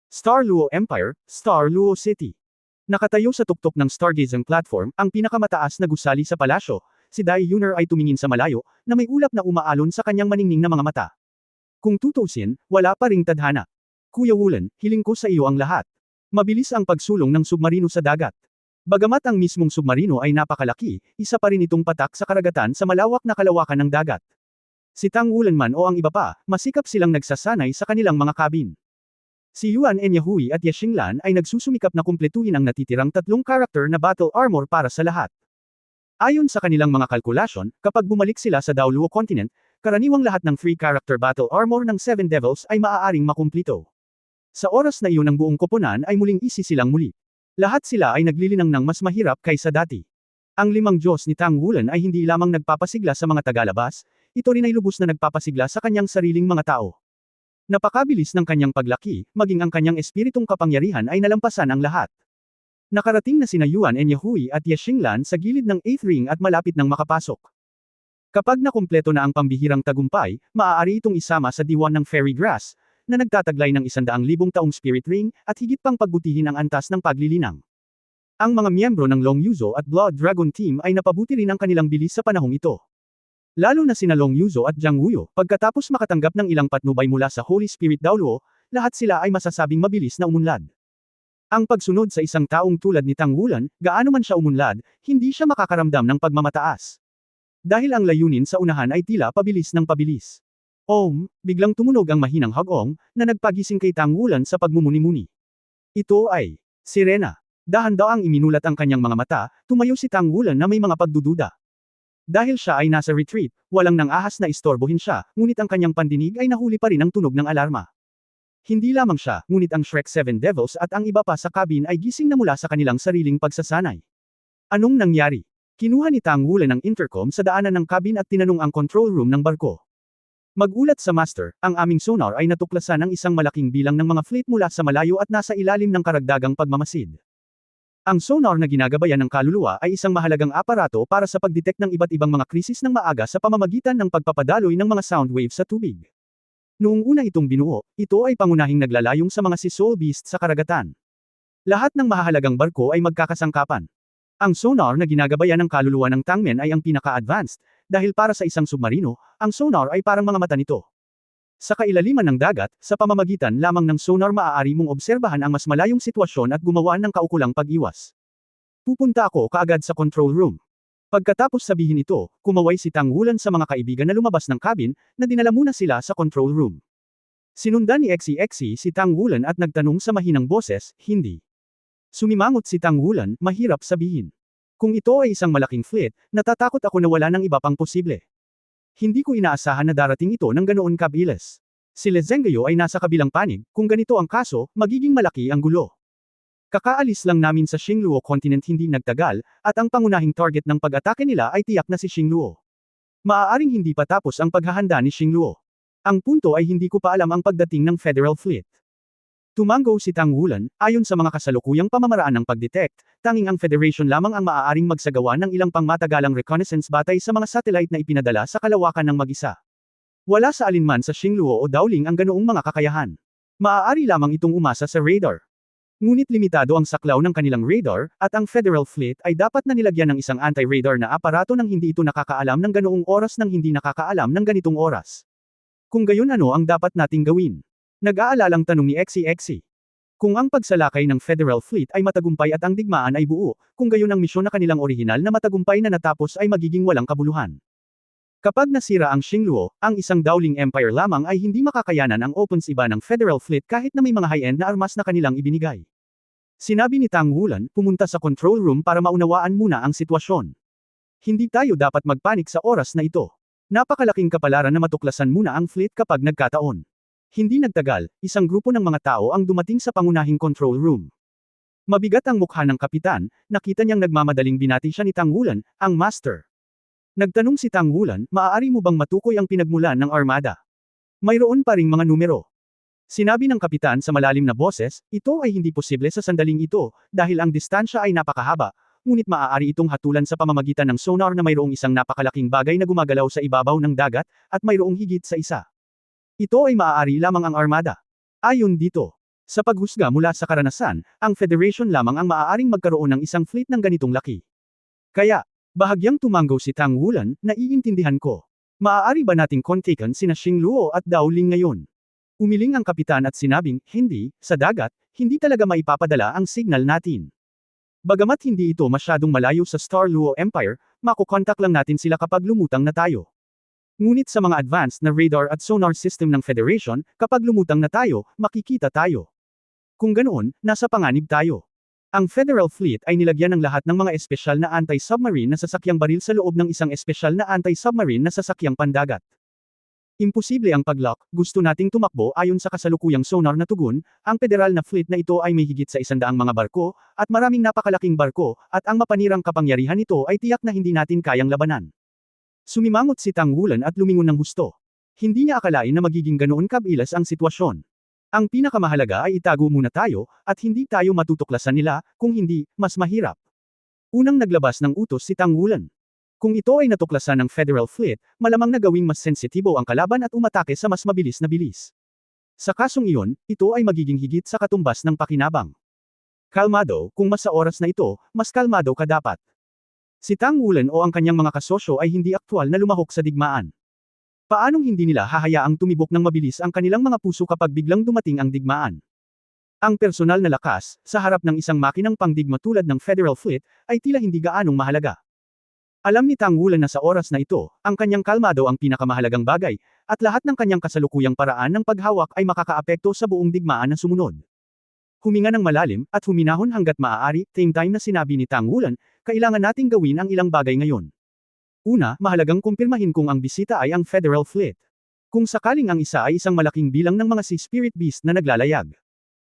Star Luo Empire, Star Luo City. Nakatayo sa tuktok ng stargazing platform, ang pinakamataas na gusali sa palasyo, si Dai Yuner ay tumingin sa malayo, na may ulap na umaalon sa kanyang maningning na mga mata. Kung tutuusin, wala pa ring tadhana. Kuya Wulan, hiling ko sa iyo ang lahat. Mabilis ang pagsulong ng submarino sa dagat. Bagamat ang mismong submarino ay napakalaki, isa pa rin itong patak sa karagatan sa malawak na kalawakan ng dagat. Si Tang Wulan man o ang iba pa, masikap silang nagsasanay sa kanilang mga kabin. Si Yuan Enyahui at Ye Xinglan ay nagsusumikap na kumpletuhin ang natitirang 3-character na battle armor para sa lahat. Ayon sa kanilang mga kalkulasyon, kapag bumalik sila sa Daoluo Continent, karaniwang lahat ng 3-character battle armor ng 7 Devils ay maaaring makumplito. Sa oras na iyon ang buong koponan ay muling isisilang muli. Lahat sila ay naglilinang ng mas mahirap kaysa dati. Ang 5 Diyos ni Tang Wulan ay hindi lamang nagpapasigla sa mga tagalabas, ito rin ay lubos na nagpapasigla sa kanyang sariling mga tao. Napakabilis ng kanyang paglaki, maging ang kanyang espiritong kapangyarihan ay nalampasan ang lahat. Nakarating na sina Yuan Enyahui at Ye Xinglan sa gilid ng 8th ring at malapit nang makapasok. Kapag nakumpleto na ang pambihirang tagumpay, maaari itong isama sa diwan ng Fairy Grass, na nagtataglay ng 100,000 taong Spirit Ring, at higit pang pagbutihin ang antas ng paglilinang. Ang mga miyembro ng Long Yuzo at Blood Dragon Team ay napabuti rin ang kanilang bilis sa panahong ito. Lalo na sina Long Yuzo at Jiang Wuyo, pagkatapos makatanggap ng ilang patnubay mula sa Holy Spirit Daoluo, lahat sila ay masasabing mabilis na umunlad. Ang pagsunod sa isang taong tulad ni Tang Wulan, gaano man siya umunlad, hindi siya makakaramdam ng pagmamataas. Dahil ang layunin sa unahan ay tila pabilis ng pabilis. Biglang tumunog ang mahinang hagong, na nagpagising kay Tang Wulan sa pagmumuni-muni. Ito ay sirena. Dahan-daang iminulat ang kanyang mga mata, tumayo si Tang Wulan na may mga pagdududa. Dahil siya ay nasa retreat, walang nang-ahas na istorbohin siya, ngunit ang kanyang pandinig ay nahuli pa rin ang tunog ng alarma. Hindi lamang siya, ngunit ang Shrek 7 Devils at ang iba pa sa cabin ay gising na mula sa kanilang sariling pagsasanay. Anong nangyari? Kinuha ni Tang Wulan ang intercom sa daanan ng cabin at tinanong ang control room ng barko. Magulat sa master, ang aming sonar ay natuklasan ng isang malaking bilang ng mga fleet mula sa malayo at nasa ilalim ng karagdagang pagmamasid. Ang sonar na ginagabayan ng kaluluwa ay isang mahalagang aparato para sa pagdetect ng iba't ibang mga krisis ng maaga sa pamamagitan ng pagpapadaloy ng mga sound waves sa tubig. Noong una itong binuo, ito ay pangunahing naglalayong sa mga sea soul beast sa karagatan. Lahat ng mahahalagang barko ay magkakasangkapan. Ang sonar na ginagabayan ng kaluluwa ng Tangmen ay ang pinaka-advanced, dahil para sa isang submarino, ang sonar ay parang mga mata nito. Sa kailaliman ng dagat, sa pamamagitan lamang ng sonar maaari mong obserbahan ang mas malayong sitwasyon at gumawa ng kaukulang pag-iwas. Pupunta ako kaagad sa control room. Pagkatapos sabihin ito, kumaway si Tang Wulan sa mga kaibigan na lumabas ng cabin, na dinala muna sila sa control room. Sinundan ni Exi si Tang Wulan at nagtanong sa mahinang boses, hindi. Sumimangot si Tang Wulan, mahirap sabihin. Kung ito ay isang malaking fleet, natatakot ako na wala ng iba pang posible. Hindi ko inaasahan na darating ito ng ganoon kabilis. Si Lezengyo ay nasa kabilang panig, kung ganito ang kaso, magiging malaki ang gulo. Kakaalis lang namin sa Xingluo continent hindi nagtagal, at ang pangunahing target ng pag-atake nila ay tiyak na si Xingluo. Maaaring hindi pa tapos ang paghahanda ni Xingluo. Ang punto ay hindi ko pa alam ang pagdating ng Federal Fleet. Tumanggo si Tang Wulan, ayon sa mga kasalukuyang pamamaraan ng pagdetect, tanging ang Federation lamang ang maaaring magsagawa ng ilang pangmatagalang reconnaissance batay sa mga satellite na ipinadala sa kalawakan ng mag-isa. Wala sa alinman sa Xingluo o Dowling ang ganoong mga kakayahan. Maaari lamang itong umasa sa radar. Ngunit limitado ang saklaw ng kanilang radar, at ang Federal Fleet ay dapat na nilagyan ng isang anti-radar na aparato nang hindi ito nakakaalam ng ganoong oras nang hindi nakakaalam ng ganitong oras. Kung gayon ano ang dapat nating gawin? Nag-aalalang tanong ni Exi. Kung ang pagsalakay ng Federal Fleet ay matagumpay at ang digmaan ay buo, kung gayon ang misyon na kanilang orihinal na matagumpay na natapos ay magiging walang kabuluhan. Kapag nasira ang Xingluo, ang isang Dowling Empire lamang ay hindi makakayanan ang offensiba ng Federal Fleet kahit na may mga high-end na armas na kanilang ibinigay. Sinabi ni Tang Wulan, pumunta sa control room para maunawaan muna ang sitwasyon. Hindi tayo dapat magpanik sa oras na ito. Napakalaking kapalaran na matuklasan muna ang fleet kapag nagkataon. Hindi nagtagal, isang grupo ng mga tao ang dumating sa pangunahing control room. Mabigat ang mukha ng kapitan, nakita niyang nagmamadaling binati siya ni Tang Wulan, ang master. Nagtanong si Tang Wulan, maaari mo bang matukoy ang pinagmulan ng armada? Mayroon pa ring mga numero. Sinabi ng kapitan sa malalim na boses, ito ay hindi posible sa sandaling ito, dahil ang distansya ay napakahaba, ngunit maaari itong hatulan sa pamamagitan ng sonar na mayroong isang napakalaking bagay na gumagalaw sa ibabaw ng dagat, at mayroong higit sa isa. Ito ay maaari lamang ang armada. Ayon dito, sa paghusga mula sa karanasan, ang Federation lamang ang maaaring magkaroon ng isang fleet ng ganitong laki. Kaya, bahagyang tumanggo si Tang Wulan, naiintindihan ko. Maaari ba nating kontakan sina Xingluo at Dowling ngayon? Umiling ang kapitan at sinabing, hindi, sa dagat, hindi talaga maipapadala ang signal natin. Bagamat hindi ito masyadong malayo sa Star Luo Empire, makukontak lang natin sila kapag lumutang na tayo. Ngunit sa mga advanced na radar at sonar system ng Federation, kapag lumutang na tayo, makikita tayo. Kung ganoon, nasa panganib tayo. Ang Federal Fleet ay nilagyan ng lahat ng mga espesyal na anti-submarine na sasakyang baril sa loob ng isang espesyal na anti-submarine na sasakyang pandagat. Imposible ang pag-lock, gusto nating tumakbo ayon sa kasalukuyang sonar na tugon, ang federal na fleet na ito ay may higit sa 100 mga barko, at maraming napakalaking barko, at ang mapanirang kapangyarihan nito ay tiyak na hindi natin kayang labanan. Sumimangot si Tang Wulan at lumingon ng husto. Hindi niya akalain na magiging ganoon kabilas ang sitwasyon. Ang pinakamahalaga ay itago muna tayo, at hindi tayo matutuklasan nila, kung hindi, mas mahirap. Unang naglabas ng utos si Tang Wulan. Kung ito ay natuklasan ng Federal Fleet, malamang na gawing mas sensitibo ang kalaban at umatake sa mas mabilis na bilis. Sa kasong iyon, ito ay magiging higit sa katumbas ng pakinabang. Kalmado, kung mas sa oras na ito, mas kalmado ka dapat. Si Tang Wulan o ang kanyang mga kasosyo ay hindi aktwal na lumahok sa digmaan. Paanong hindi nila hahayaang tumibok ng mabilis ang kanilang mga puso kapag biglang dumating ang digmaan? Ang personal na lakas, sa harap ng isang makinang pangdigma tulad ng Federal Fleet, ay tila hindi gaanong mahalaga. Alam ni Tang Wulan na sa oras na ito, ang kanyang kalmado ang pinakamahalagang bagay, at lahat ng kanyang kasalukuyang paraan ng paghawak ay makakaapekto sa buong digmaan na sumunod. Huminga ng malalim, at huminahon hanggat maaari, same time na sinabi ni Tang Wulan, kailangan nating gawin ang ilang bagay ngayon. Una, mahalagang kumpirmahin kung ang bisita ay ang Federal Fleet. Kung sakaling ang isa ay isang malaking bilang ng mga Sea Spirit Beast na naglalayag.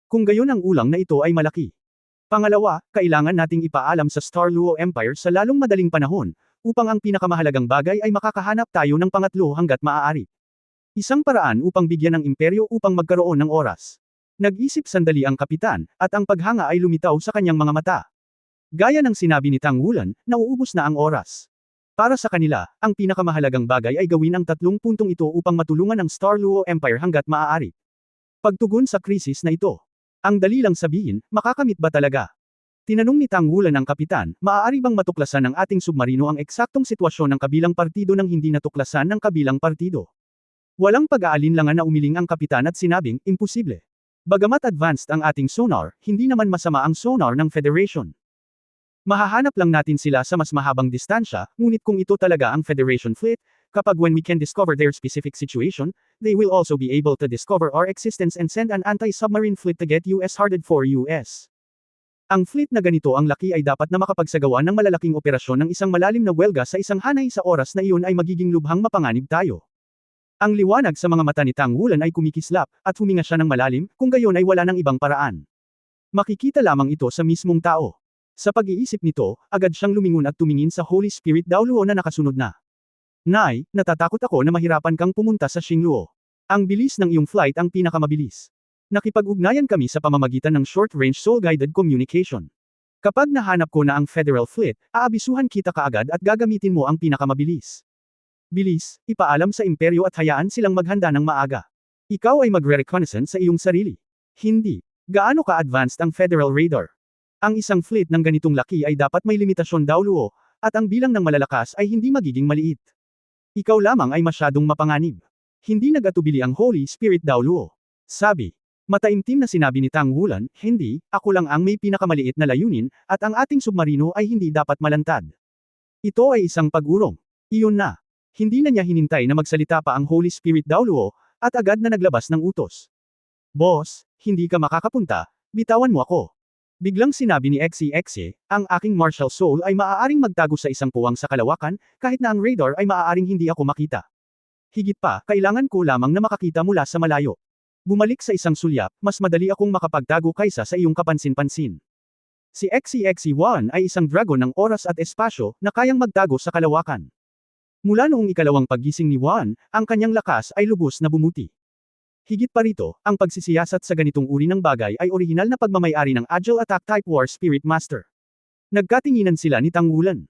Kung gayon ang ulang na ito ay malaki. Pangalawa, kailangan nating ipaalam sa Star Luo Empire sa lalong madaling panahon, upang ang pinakamahalagang bagay ay makakahanap tayo ng pangatlo hanggat maaari. Isang paraan upang bigyan ng imperyo upang magkaroon ng oras. Nag-isip sandali ang kapitan, at ang paghanga ay lumitaw sa kanyang mga mata. Gaya ng sinabi ni Tang Wulan, nauubos na ang oras. Para sa kanila, ang pinakamahalagang bagay ay gawin ang tatlong puntong ito upang matulungan ang Star Luo Empire hanggat maaari. Pagtugon sa krisis na ito. Ang dali lang sabihin, makakamit ba talaga? Tinanong ni Tang Wulan ang kapitan, maaari bang matuklasan ng ating submarino ang eksaktong sitwasyon ng kabilang partido nang hindi natuklasan ng kabilang partido? Walang pag-aalinlangan na umiling ang kapitan at sinabing, imposible. Bagamat advanced ang ating sonar, hindi naman masama ang sonar ng Federation. Mahahanap lang natin sila sa mas mahabang distansya, ngunit kung ito talaga ang Federation Fleet, kapag when we can discover their specific situation, they will also be able to discover our existence and send an anti-submarine fleet to get US hearted for US. Ang fleet na ganito ang laki ay dapat na makapagsagawa ng malalaking operasyon ng isang malalim na welga sa isang hanay sa oras na iyon ay magiging lubhang mapanganib tayo. Ang liwanag sa mga mata ni Tang Wulan ay kumikislap, at huminga siya ng malalim, kung gayon ay wala ng ibang paraan. Makikita lamang ito sa mismong tao. Sa pag-iisip nito, agad siyang lumingon at tumingin sa Holy Spirit Daoluo na nakasunod na. Nay, natatakot ako na mahirapan kang pumunta sa Xingluo. Ang bilis ng iyong flight ang pinakamabilis. Nakipag-ugnayan kami sa pamamagitan ng short-range soul-guided communication. Kapag nahanap ko na ang Federal Fleet, aabisuhan kita kaagad at gagamitin mo ang pinakamabilis. Bilis, ipaalam sa imperyo at hayaan silang maghanda ng maaga. Ikaw ay magre-reconnaissance sa iyong sarili. Hindi. Gaano ka-advanced ang Federal Radar? Ang isang fleet ng ganitong laki ay dapat may limitasyon Daoluo, at ang bilang ng malalakas ay hindi magiging maliit. Ikaw lamang ay masyadong mapanganib. Hindi nag-atubili ang Holy Spirit Daoluo. Sabi. Mataimtim na sinabi ni Tang Wulan, hindi, ako lang ang may pinakamaliit na layunin, at ang ating submarino ay hindi dapat malantad. Ito ay isang pag-urong. Iyon na. Hindi na niya hinintay na magsalita pa ang Holy Spirit Daoluo, at agad na naglabas ng utos. Boss, hindi ka makakapunta, bitawan mo ako. Biglang sinabi ni Xe, ang aking martial soul ay maaaring magtago sa isang puwang sa kalawakan, kahit na ang radar ay maaaring hindi ako makita. Higit pa, kailangan ko lamang na makakita mula sa malayo. Bumalik sa isang sulyap, mas madali akong makapagtago kaysa sa iyong kapansin-pansin. Si Xe-1 ay isang dragon ng oras at espasyo na kayang magtago sa kalawakan. Mula noong ikalawang paggising ni Wan, ang kanyang lakas ay lubos na bumuti. Higit pa rito, ang pagsisiyasat sa ganitong uri ng bagay ay orihinal na pagmamayari ng Agile Attack Type War Spirit Master. Nagkatinginan sila ni Tang Wulan.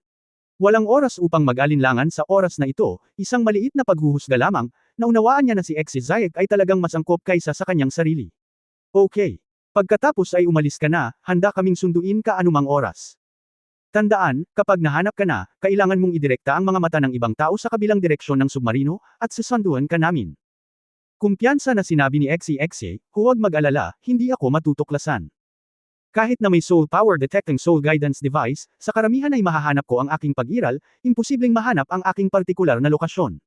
Walang oras upang mag-alinlangan sa oras na ito, isang maliit na paghuhusga lamang, naunawaan niya na si Xe ay talagang mas angkop kaysa sa kanyang sarili. Okay. Pagkatapos ay umalis ka na, handa kaming sunduin ka anumang oras. Tandaan, kapag nahanap ka na, kailangan mong idirekta ang mga mata ng ibang tao sa kabilang direksyon ng submarino, at susunduan ka namin. Kumpiyansa na sinabi ni Xe, huwag mag-alala, hindi ako matutuklasan. Kahit na may soul power detecting soul guidance device, sa karamihan ay mahahanap ko ang aking pag-iral, imposibleng mahanap ang aking partikular na lokasyon.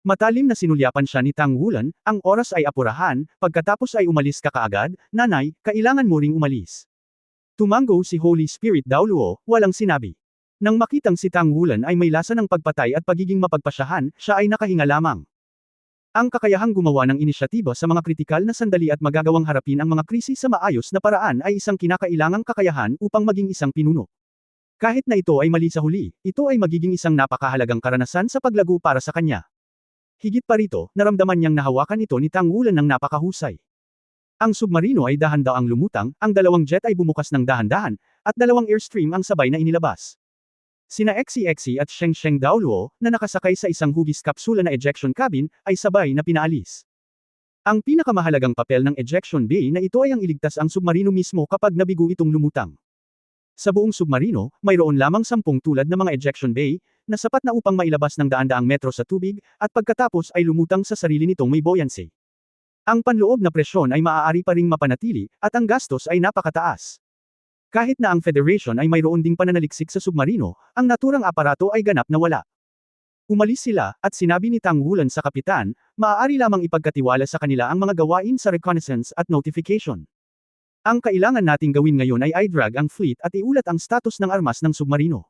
Matalim na sinulyapan siya ni Tang Wulan, ang oras ay apurahan, pagkatapos ay umalis ka kaagad, nanay, kailangan mo ring umalis. Tumango si Holy Spirit Daoluo, walang sinabi. Nang makitang si Tang Wulan ay may lasa ng pagpatay at pagiging mapagpasyahan, siya ay nakahinga lamang. Ang kakayahang gumawa ng inisyatiba sa mga kritikal na sandali at magagawang harapin ang mga krisis sa maayos na paraan ay isang kinakailangang kakayahan upang maging isang pinuno. Kahit na ito ay mali sa huli, ito ay magiging isang napakahalagang karanasan sa paglago para sa kanya. Higit pa rito, naramdaman niyang nahawakan ito ni Tang Wulan ng napakahusay. Ang submarino ay dahan-daang lumutang, ang dalawang jet ay bumukas ng dahan-dahan, at dalawang airstream ang sabay na inilabas. Sina Xe at Sheng Daoluo, na nakasakay sa isang hugis kapsula na ejection cabin, ay sabay na pinaalis. Ang pinakamahalagang papel ng ejection bay na ito ay ang iligtas ang submarino mismo kapag nabigo itong lumutang. Sa buong submarino, mayroon lamang 10 tulad na mga ejection bay, na sapat na upang mailabas ng daan-daang metro sa tubig, at pagkatapos ay lumutang sa sarili nitong may buoyancy. Ang panloob na presyon ay maaari pa ring mapanatili, at ang gastos ay napakataas. Kahit na ang Federation ay mayroon ding pananaliksik sa submarino, ang naturang aparato ay ganap na wala. Umalis sila, at sinabi ni Tang Wulan sa kapitan, maaari lamang ipagkatiwala sa kanila ang mga gawain sa reconnaissance at notification. Ang kailangan nating gawin ngayon ay i-drag ang fleet at iulat ang status ng armas ng submarino.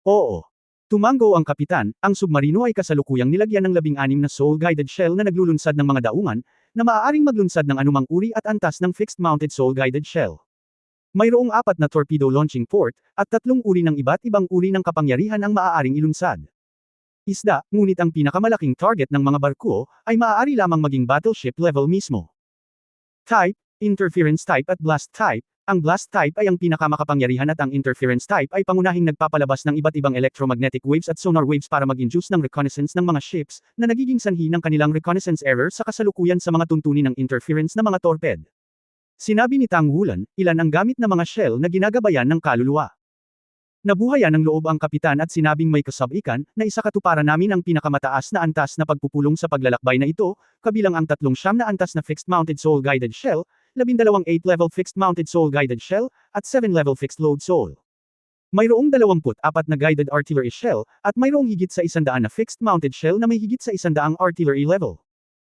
Oo. Tumango ang kapitan, ang submarino ay kasalukuyang nilagyan ng 16 na soul-guided shell na naglulunsad ng mga daungan, na maaaring maglunsad ng anumang uri at antas ng fixed-mounted soul-guided shell. Mayroong 4 na torpedo launching port, at 3 uri ng iba't ibang uri ng kapangyarihan ang maaaring ilunsad. Isda, ngunit ang pinakamalaking target ng mga barko, ay maaari lamang maging battleship level mismo. Type, interference type at blast type. Ang blast type ay ang pinakamakapangyarihan at ang interference type ay pangunahing nagpapalabas ng iba't ibang electromagnetic waves at sonar waves para mag-induce ng reconnaissance ng mga ships, na nagiging sanhi ng kanilang reconnaissance error sa kasalukuyan sa mga tuntunin ng interference na mga torped. Sinabi ni Tang Wulan, ilan ang gamit na mga shell na ginagabayan ng kaluluwa. Nabuhayan ng loob ang kapitan at sinabing may kasabikan, na isakatuparan namin ang pinakamataas na antas na pagpupulong sa paglalakbay na ito, kabilang ang 3 na antas na fixed-mounted soul-guided shell, 12 8-level fixed-mounted soul-guided shell, at 7-level fixed-load soul. Mayroong 24 na guided artillery shell, at mayroong higit sa 100 na fixed-mounted shell na may higit sa 100 artillery level.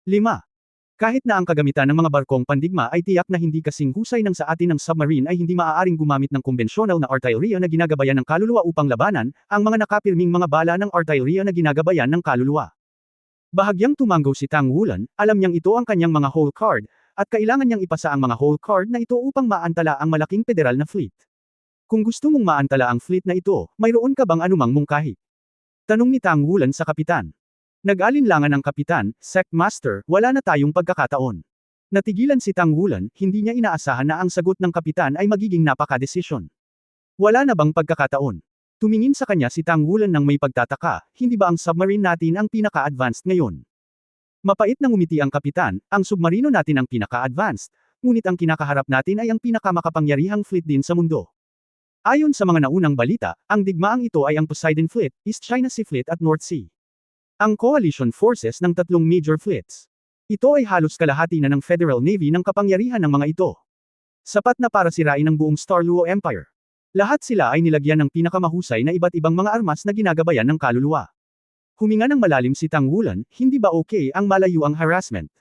5. Kahit na ang kagamitan ng mga barkong pandigma ay tiyak na hindi kasing husay ng sa atin ng submarine ay hindi maaaring gumamit ng konbensyonal na artillery na ginagabayan ng kaluluwa upang labanan, ang mga nakapirming mga bala ng artillery na ginagabayan ng kaluluwa. Bahagyang tumango si Tang Wulan, alam niyang ito ang kanyang mga hole card, at kailangan niyang ipasa ang mga whole card na ito upang maantala ang malaking federal na fleet. Kung gusto mong maantala ang fleet na ito, mayroon ka bang anumang mungkahi? Tanong ni Tang Wulan sa kapitan. Nag-alinlangan ang kapitan, Sect Master, wala na tayong pagkakataon. Natigilan si Tang Wulan, hindi niya inaasahan na ang sagot ng kapitan ay magiging napaka-desisyon. Wala na bang pagkakataon? Tumingin sa kanya si Tang Wulan ng may pagtataka, hindi ba ang submarine natin ang pinaka-advanced ngayon? Mapait na ngumiti ang kapitan, ang submarino natin ang pinaka-advanced, ngunit ang kinakaharap natin ay ang pinakamakapangyarihang fleet din sa mundo. Ayon sa mga naunang balita, ang digmaang ito ay ang Poseidon Fleet, East China Sea Fleet at North Sea. Ang coalition forces ng tatlong major fleets. Ito ay halos kalahati na ng Federal Navy ng kapangyarihan ng mga ito. Sapat na para sirain ang buong Star Luo Empire. Lahat sila ay nilagyan ng pinakamahusay na iba't ibang mga armas na ginagabayan ng kaluluwa. Huminga ng malalim si Tang Wulan, hindi ba okay ang malayuang harassment?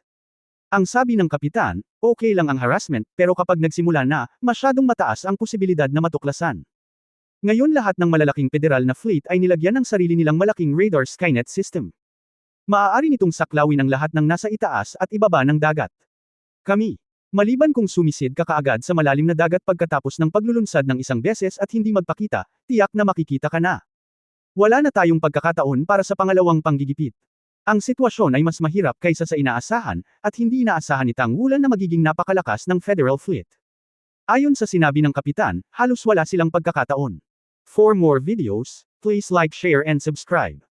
Ang sabi ng kapitan, okay lang ang harassment, pero kapag nagsimula na, masyadong mataas ang posibilidad na matuklasan. Ngayon lahat ng malalaking federal na fleet ay nilagyan ng sarili nilang malaking radar Skynet system. Maaari nitong saklawin ang lahat ng nasa itaas at ibaba ng dagat. Kami. Maliban kung sumisid ka kaagad sa malalim na dagat pagkatapos ng paglulunsad ng isang beses at hindi magpakita, tiyak na makikita ka na. Wala na tayong pagkakataon para sa pangalawang panggigipit. Ang sitwasyon ay mas mahirap kaysa sa inaasahan, at hindi inaasahan ni Tang Wulan na magiging napakalakas ng Federal Fleet. Ayon sa sinabi ng kapitan, halos wala silang pagkakataon. For more videos, please like, share and subscribe.